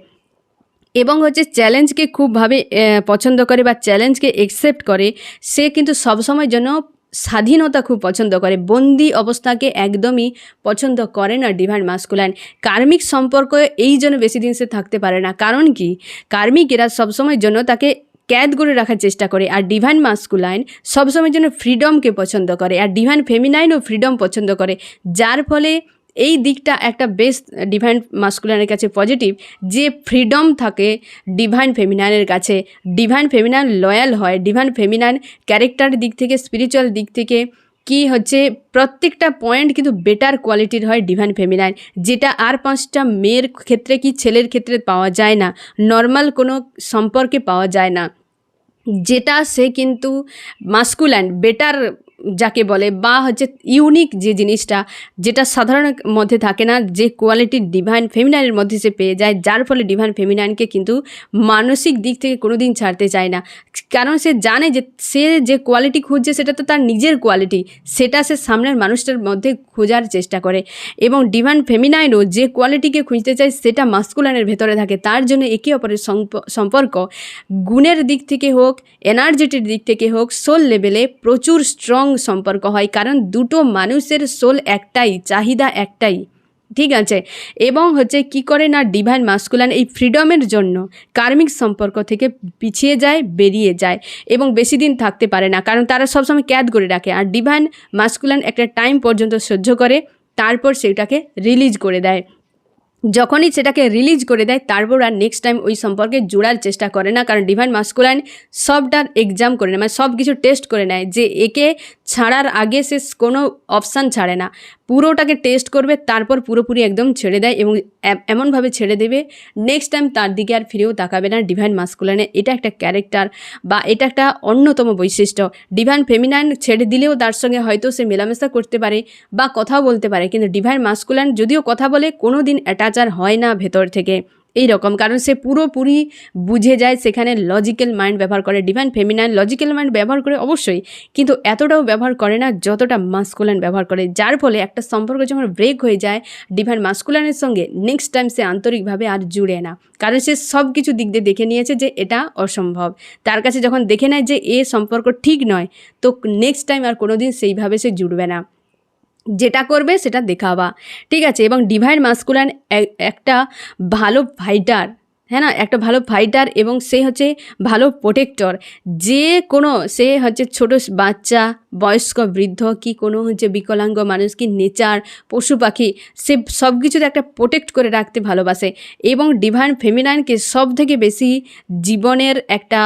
এবং হচ্ছে চ্যালেঞ্জকে খুবভাবে পছন্দ করে বা চ্যালেঞ্জকে একসেপ্ট করে। সে কিন্তু সবসময় জন্য স্বাধীনতা খুব পছন্দ করে, বন্দি অবস্থাকে একদমই পছন্দ করে না ডিভাইন মাস্কুলাইন। কার্মিক সম্পর্ক এই জন্য বেশি দিন সে থাকতে পারে না। কারণ কি, কার্মিকেরা সবসময়ের জন্য তাকে ক্যাদ করে রাখার চেষ্টা করে, আর ডিভাইন মাস্কুলাইন সবসময়ের জন্য ফ্রিডমকে পছন্দ করে, আর ডিভাইন ফেমিনাইনও ফ্রিডম পছন্দ করে। যার ফলে এই দিকটা একটা বেস্ট ডিভাইন মাস্কুলাইনের কাছে পজিটিভ, যে ফ্রিডম থাকে ডিভাইন ফেমিনাইনের কাছে। ডিভাইন ফেমিনাইন লয়াল হয়, ডিভাইন ফেমিনাইন ক্যারেক্টারের দিক থেকে, স্পিরিচুয়াল দিক থেকে কি হচ্ছে প্রত্যেকটা পয়েন্ট কিন্তু বেটার কোয়ালিটির হয় ডিভাইন ফেমিনাইন, যেটা আর 5টা মেয়ের ক্ষেত্রে কি ছেলের ক্ষেত্রে পাওয়া যায় না, নর্মাল কোনো সম্পর্কে পাওয়া যায় না। যেটা সে কিন্তু মাস্কুলাইন বেটার যাকে বলে, বা হচ্ছে ইউনিক যে জিনিসটা যেটা সাধারণ মধ্যে থাকে না, যে কোয়ালিটি ডিভাইন ফেমিনাইনের মধ্যে সে পেয়ে যায়, যার ফলে ডিভাইন ফেমিনাইনকে কিন্তু মানসিক দিক থেকে কোনো দিন ছাড়তে চায় না। কারণ সে জানে যে সে যে কোয়ালিটি খুঁজছে সেটা তো তার নিজের কোয়ালিটি, সেটা সে সামনের মানুষটার মধ্যে খোঁজার চেষ্টা করে। এবং ডিভাইন ফেমিনাইনও যে কোয়ালিটিকে খুঁজতে চায় সেটা মাস্কুলাইনের ভেতরে থাকে। তার জন্য একে অপরের সম্পর্ক গুণের দিক থেকে হোক, এনার্জিটির দিক থেকে হোক, সোল লেভেলে প্রচুর স্ট্রং সম্পর্ক হয়। কারণ দুটো মানুষের সোল একটাই, চাহিদা একটাই, ঠিক আছে। এবং হচ্ছে কি করে না, ডিভাইন মাস্কুলাইন এই ফ্রিডমের জন্য কার্মিক সম্পর্ক থেকে পিছিয়ে যায়, বেরিয়ে যায় এবং বেশি দিন থাকতে পারে না, কারণ তারা সবসময় ক্যাদ করে রাখে। আর ডিভাইন মাস্কুলাইন একটা টাইম পর্যন্ত সহ্য করে, তারপর সেটাকে রিলিজ করে দেয়। যখনই সেটাকে রিলিজ করে দেয় তারপর আর নেক্সট টাইম ওই সম্পর্কে জোড়ার চেষ্টা করে না। কারণ ডিভাইন মাস্কুলাইন সবটার এক্সাম করে নেয়, মানে সব কিছু টেস্ট করে নেয়, যে একে ছাড়ার আগে সে কোনো অপশান ছাড়ে না, পুরোটাকে টেস্ট করবে, তারপর পুরোপুরি একদম ছেড়ে দেয় এবং এমনভাবে ছেড়ে দেবে নেক্সট টাইম তার দিকে আর ফিরেও তাকাবে না ডিভাইন মাস্কুলাইনে। এটা একটা ক্যারেক্টার বা এটা একটা অন্যতম বৈশিষ্ট্য। ডিভাইন ফেমিনাইন ছেড়ে দিলেও তার সঙ্গে হয়তো সে মেলামেশা করতে পারে বা কথাও বলতে পারে, কিন্তু ডিভাইন মাস্কুলাইন যদিও কথা বলে কোনো দিন অ্যাটাচার হয় না ভেতর থেকে, এই রকম। কারণ সে পুরোপুরি বুঝে যায়, সেখানে লজিক্যাল মাইন্ড ব্যবহার করে। ডিভাইন ফেমিনাইন লজিক্যাল মাইন্ড ব্যবহার করে অবশ্যই, কিন্তু এতটাও ব্যবহার করে না যতটা মাস্কুলাইন ব্যবহার করে। যার ফলে একটা সম্পর্ক যখন ব্রেক হয়ে যায় ডিভাইন মাস্কুলাইনের সঙ্গে, নেক্সট টাইম সে আন্তরিকভাবে আর জুড়ে না, কারণ সে সব কিছু দিক দিয়ে দেখে নিয়েছে যে এটা অসম্ভব। তার কাছে যখন দেখে নেয় যে এ সম্পর্ক ঠিক নয়, তো নেক্সট টাইম আর কোনো দিন সেইভাবে সে জুড়বে না, যেটা করবে সেটা দেখাবা, ঠিক আছে। এবং ডিভাইন মাস্কুলাইন একটা ভালো ফাইটার, হ্যাঁ না, একটা ভালো ফাইটার, এবং সে হচ্ছে ভালো প্রোটেক্টর। যে কোনো সে হচ্ছে ছোট বাচ্চা, বয়স্ক, বৃদ্ধ, কি কোনো হচ্ছে বিকলাঙ্গ মানুষ, কি নেচার, পশু পাখি, সে সব কিছুতে একটা প্রোটেক্ট করে রাখতে ভালোবাসে। এবং ডিভাইন ফেমিনাইনকে সব থেকে বেশি জীবনের একটা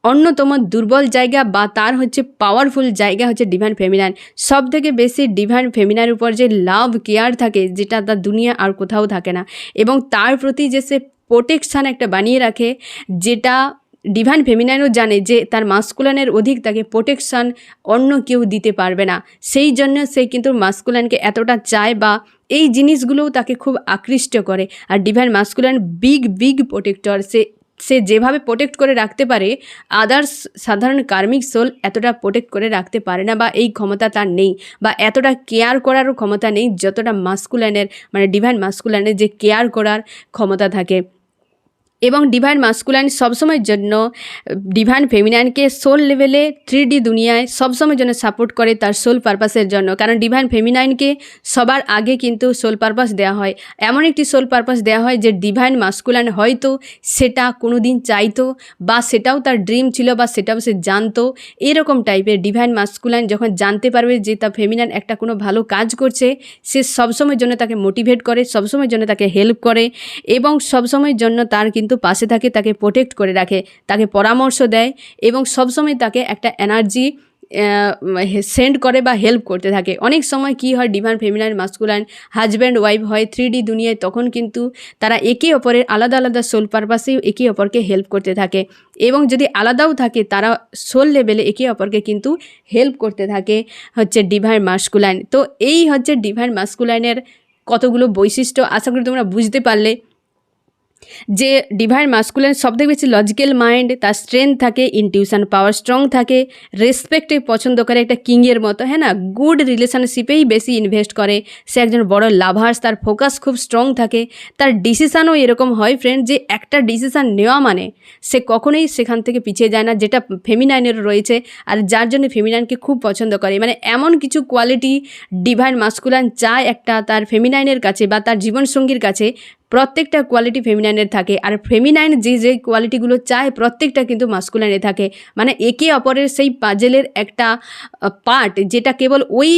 অন্যতম দুর্বল জায়গা বা তার হচ্ছে পাওয়ারফুল জায়গা হচ্ছে ডিভাইন ফেমিনাইন। সব থেকে বেশি ডিভাইন ফেমিনাইনের উপর যে লাভ কেয়ার থাকে, যেটা তার দুনিয়া আর কোথাও থাকে না, এবং তার প্রতি যে সে প্রোটেকশান একটা বানিয়ে রাখে, যেটা ডিভাইন ফেমিনাইনও জানে যে তার মাস্কুলাইনের অধিক তাকে প্রোটেকশান অন্য কেউ দিতে পারবে না। সেই জন্য সে কিন্তু মাস্কুলাইনকে এতটা চায়, বা এই জিনিসগুলোও তাকে খুব আকৃষ্ট করে। আর ডিভাইন মাস্কুলাইন বিগ প্রোটেক্টর। সে যেভাবে প্রোটেক্ট করে রাখতে পারে আদার্স সাধারণ কার্মিক সোল এতটা প্রোটেক্ট করে রাখতে পারে না, বা এই ক্ষমতা তার নেই, বা এতটা কেয়ার করারও ক্ষমতা নেই যতটা মাস্কুলাইনের, মানে ডিভাইন মাস্কুলাইনের যে কেয়ার করার ক্ষমতা থাকে। এবং ডিভাইন মাস্কুলাইন সবসময়ের জন্য ডিভাইন ফেমিনাইনকে সোল লেভেলে 3D দুনিয়ায় সবসময়ের জন্য সাপোর্ট করে তার সোল পারপাসের জন্য। কারণ ডিভাইন ফেমিনাইনকে সবার আগে কিন্তু সোল পারপাস দেওয়া হয়, এমন একটি সোল পারপাস দেওয়া হয় যে ডিভাইন মাস্কুলাইন হয়তো সেটা কোনো দিন চাইতো, বা সেটাও তার ড্রিম ছিল, বা সেটাও সে জানতো। এরকম টাইপের ডিভাইন মাস্কুলাইন যখন জানতে পারবে যে তার ফেমিনাইন একটা কোনো ভালো কাজ করছে, সে সবসময়ের জন্য তাকে মোটিভেট করে, সবসময়ের জন্য তাকে হেল্প করে, এবং সবসময়ের জন্য তার কিন্তু পাশে থাকে, তাকে প্রোটেক্ট করে রাখে, তাকে পরামর্শ দেয়, এবং সবসময় তাকে একটা এনার্জি সেন্ড করে বা হেল্প করতে থাকে। অনেক সময় কি হয়, divine feminine masculine husband wife হয় 3D দুনিয়ায়, তখন কিন্তু তারা একে অপরের আলাদা আলাদা সোল পারপাসেও একে অপরকে হেল্প করতে থাকে, এবং যদি আলাদাও থাকে তারা সোল লেভেলে একে অপরকে কিন্তু হেল্প করতে থাকে হচ্ছে ডিভাইন মাস্কুলাইন। তো এই হচ্ছে ডিভাইন মাস্কুলাইনের কতগুলো বৈশিষ্ট্য। আশা করি তোমরা বুঝতে পারলে যে ডিভাইন মাস্কুলাইন সবথেকে বেশি লজিক্যাল মাইন্ড, তার স্ট্রেংথ থাকে, ইনটিউশন পাওয়ার স্ট্রং থাকে, রেসপেক্টে পছন্দ করে একটা কিংয়ের মতো, হ্যাঁ না, গুড রিলেশনশিপেই বেশি ইনভেস্ট করে, সে একজন বড় লাভার্স, তার ফোকাস খুব স্ট্রং থাকে, তার ডিসিশানও এরকম হয় ফ্রেন্ড যে একটা ডিসিশান নেওয়া মানে সে কখনোই সেখান থেকে পিছিয়ে যায় না, যেটা ফেমিনাইনের রয়েছে, আর যার জন্য ফেমিনাইনকে খুব পছন্দ করে। মানে এমন কিছু কোয়ালিটি ডিভাইন মাস্কুলাইন চায় একটা তার ফেমিনাইনের কাছে বা তার জীবনসঙ্গীর কাছে, প্রত্যেকটা কোয়ালিটি ফেমিনাইনের থাকে, আর ফেমিনাইন যে কোয়ালিটিগুলো চায় প্রত্যেকটা কিন্তু মাস্কুলাইনে থাকে। মানে একে অপরের সেই পাজেলের একটা পার্ট, যেটা কেবল ওই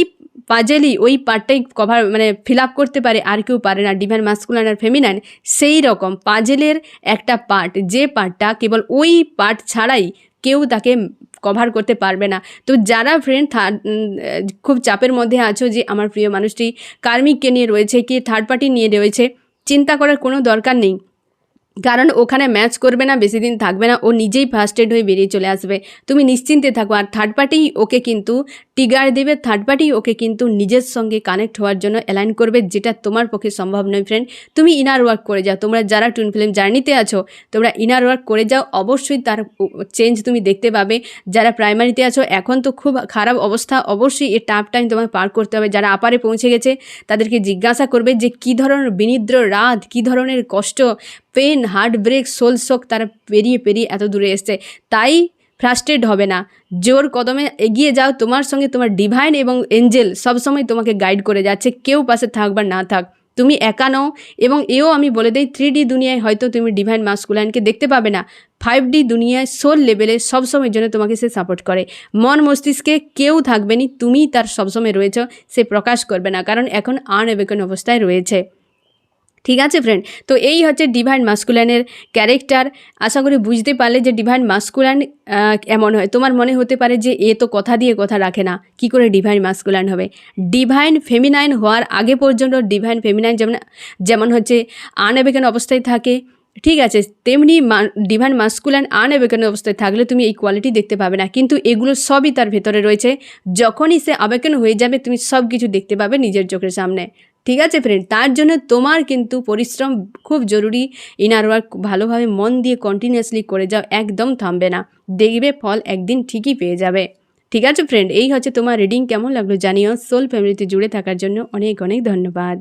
পাজেলই ওই পার্টটাই কভার মানে ফিল আপ করতে পারে, আর কেউ পারে না। ডিভাইন মাস্কুলাইন আর ফেমিনাইন সেই রকম পাজেলের একটা পার্ট, যে পার্টটা কেবল ওই পার্ট ছাড়াই কেউ তাকে কভার করতে পারবে না। তো যারা ফ্রেন্ড খুব চাপের মধ্যে আছো যে আমার প্রিয় মানুষটি কার্মিককে নিয়ে রয়েছে কি থার্ড পার্টি নিয়ে রয়েছে, চিন্তা করার কোনো দরকার নেই, কারণ ওখানে ম্যাচ করবে না, বেশি দিন থাকবে না, ও নিজেই ফার্স্টেড হয়ে বেরিয়ে চলে আসবে। তুমি নিশ্চিন্তে থাকো। আর থার্ড পার্টি ওকে কিন্তু টিগার দেবে, থার্ড পার্টি ওকে কিন্তু নিজের সঙ্গে কানেক্ট হওয়ার জন্য অ্যালাইন করবে, যেটা তোমার পক্ষে সম্ভব নয় ফ্রেন্ড। তুমি ইনার ওয়ার্ক করে যাও। তোমরা যারা টুইন ফ্লেম জার্নিতে আছো, তোমরা ইনার ওয়ার্ক করে যাও, অবশ্যই তার চেঞ্জ তুমি দেখতে পাবে। যারা প্রাইমারিতে আছো, এখন তো খুব খারাপ অবস্থা, অবশ্যই এ টাফ টাইম তোমায় পার করতে হবে। যারা আপারে পৌঁছে গেছে তাদেরকে জিজ্ঞাসা করবে যে কী ধরনের বিনিদ্র রাত, কী ধরনের কষ্ট, পেন, হার্ট ব্রেক, সোল শক তারা পেরিয়ে এত দূরে এসছে। তাই ফ্রাস্ট্রেট হবে না, জোর কদমে এগিয়ে যাও। তোমার সঙ্গে তোমার ডিভাইন এবং এঞ্জেল সবসময় তোমাকে গাইড করে যাচ্ছে, কেউ পাশে থাক বা না থাক, তুমি একা নও। এবং এও আমি বলে দিই, 3D দুনিয়ায় হয়তো তুমি ডিভাইন মাস্কুলাইনকে দেখতে পাবে না, 5D দুনিয়ায় সোল লেভেলে সবসময়ের জন্য তোমাকে সে সাপোর্ট করে। মন মস্তিষ্কে কেউ থাকবে না, তুমিই তার সবসময় রয়েছ, সে প্রকাশ করবে না, কারণ এখন আনএবেকন অবস্থায় রয়েছে। ঠিক আছে ফ্রেন্ড, তো এই হচ্ছে ডিভাইন মাস্কুলাইনের ক্যারেক্টার। আশা করি বুঝতে পারলে যে ডিভাইন মাস্কুলাইন এমন হয়। তোমার মনে হতে পারে যে এ তো কথা দিয়ে কথা রাখে না, কি করে ডিভাইন মাস্কুলাইন হবে? ডিভাইন ফেমিনাইন হওয়ার আগে পর্যন্ত ডিভাইন ফেমিনাইন যেমন হচ্ছে আনএবেকন অবস্থায় থাকে, ঠিক আছে, তেমনি ডিভাইন মাস্কুলাইন আনএবেকন অবস্থায় থাকলে তুমি এই কোয়ালিটি দেখতে পাবে না, কিন্তু এগুলো সবই তার ভেতরে রয়েছে। যখনই সে আবেকন হয়ে যাবে, তুমি সব কিছু দেখতে পাবে নিজের চোখের সামনে। ঠিক আছে ফ্রেন্ড, তার জন্য তোমার কিন্তু পরিশ্রম খুব জরুরি। ইনার ওয়ার্ক ভালোভাবে মন দিয়ে কন্টিনিউয়াসলি করে যাও, একদম থামবে না, দেখবে ফল একদিন ঠিকই পেয়ে যাবে। ঠিক আছে ফ্রেন্ড, এই হচ্ছে তোমার রিডিং। কেমন লাগলো জানিও। সোল ফ্যামিলিতে জুড়ে থাকার জন্য অনেক অনেক ধন্যবাদ।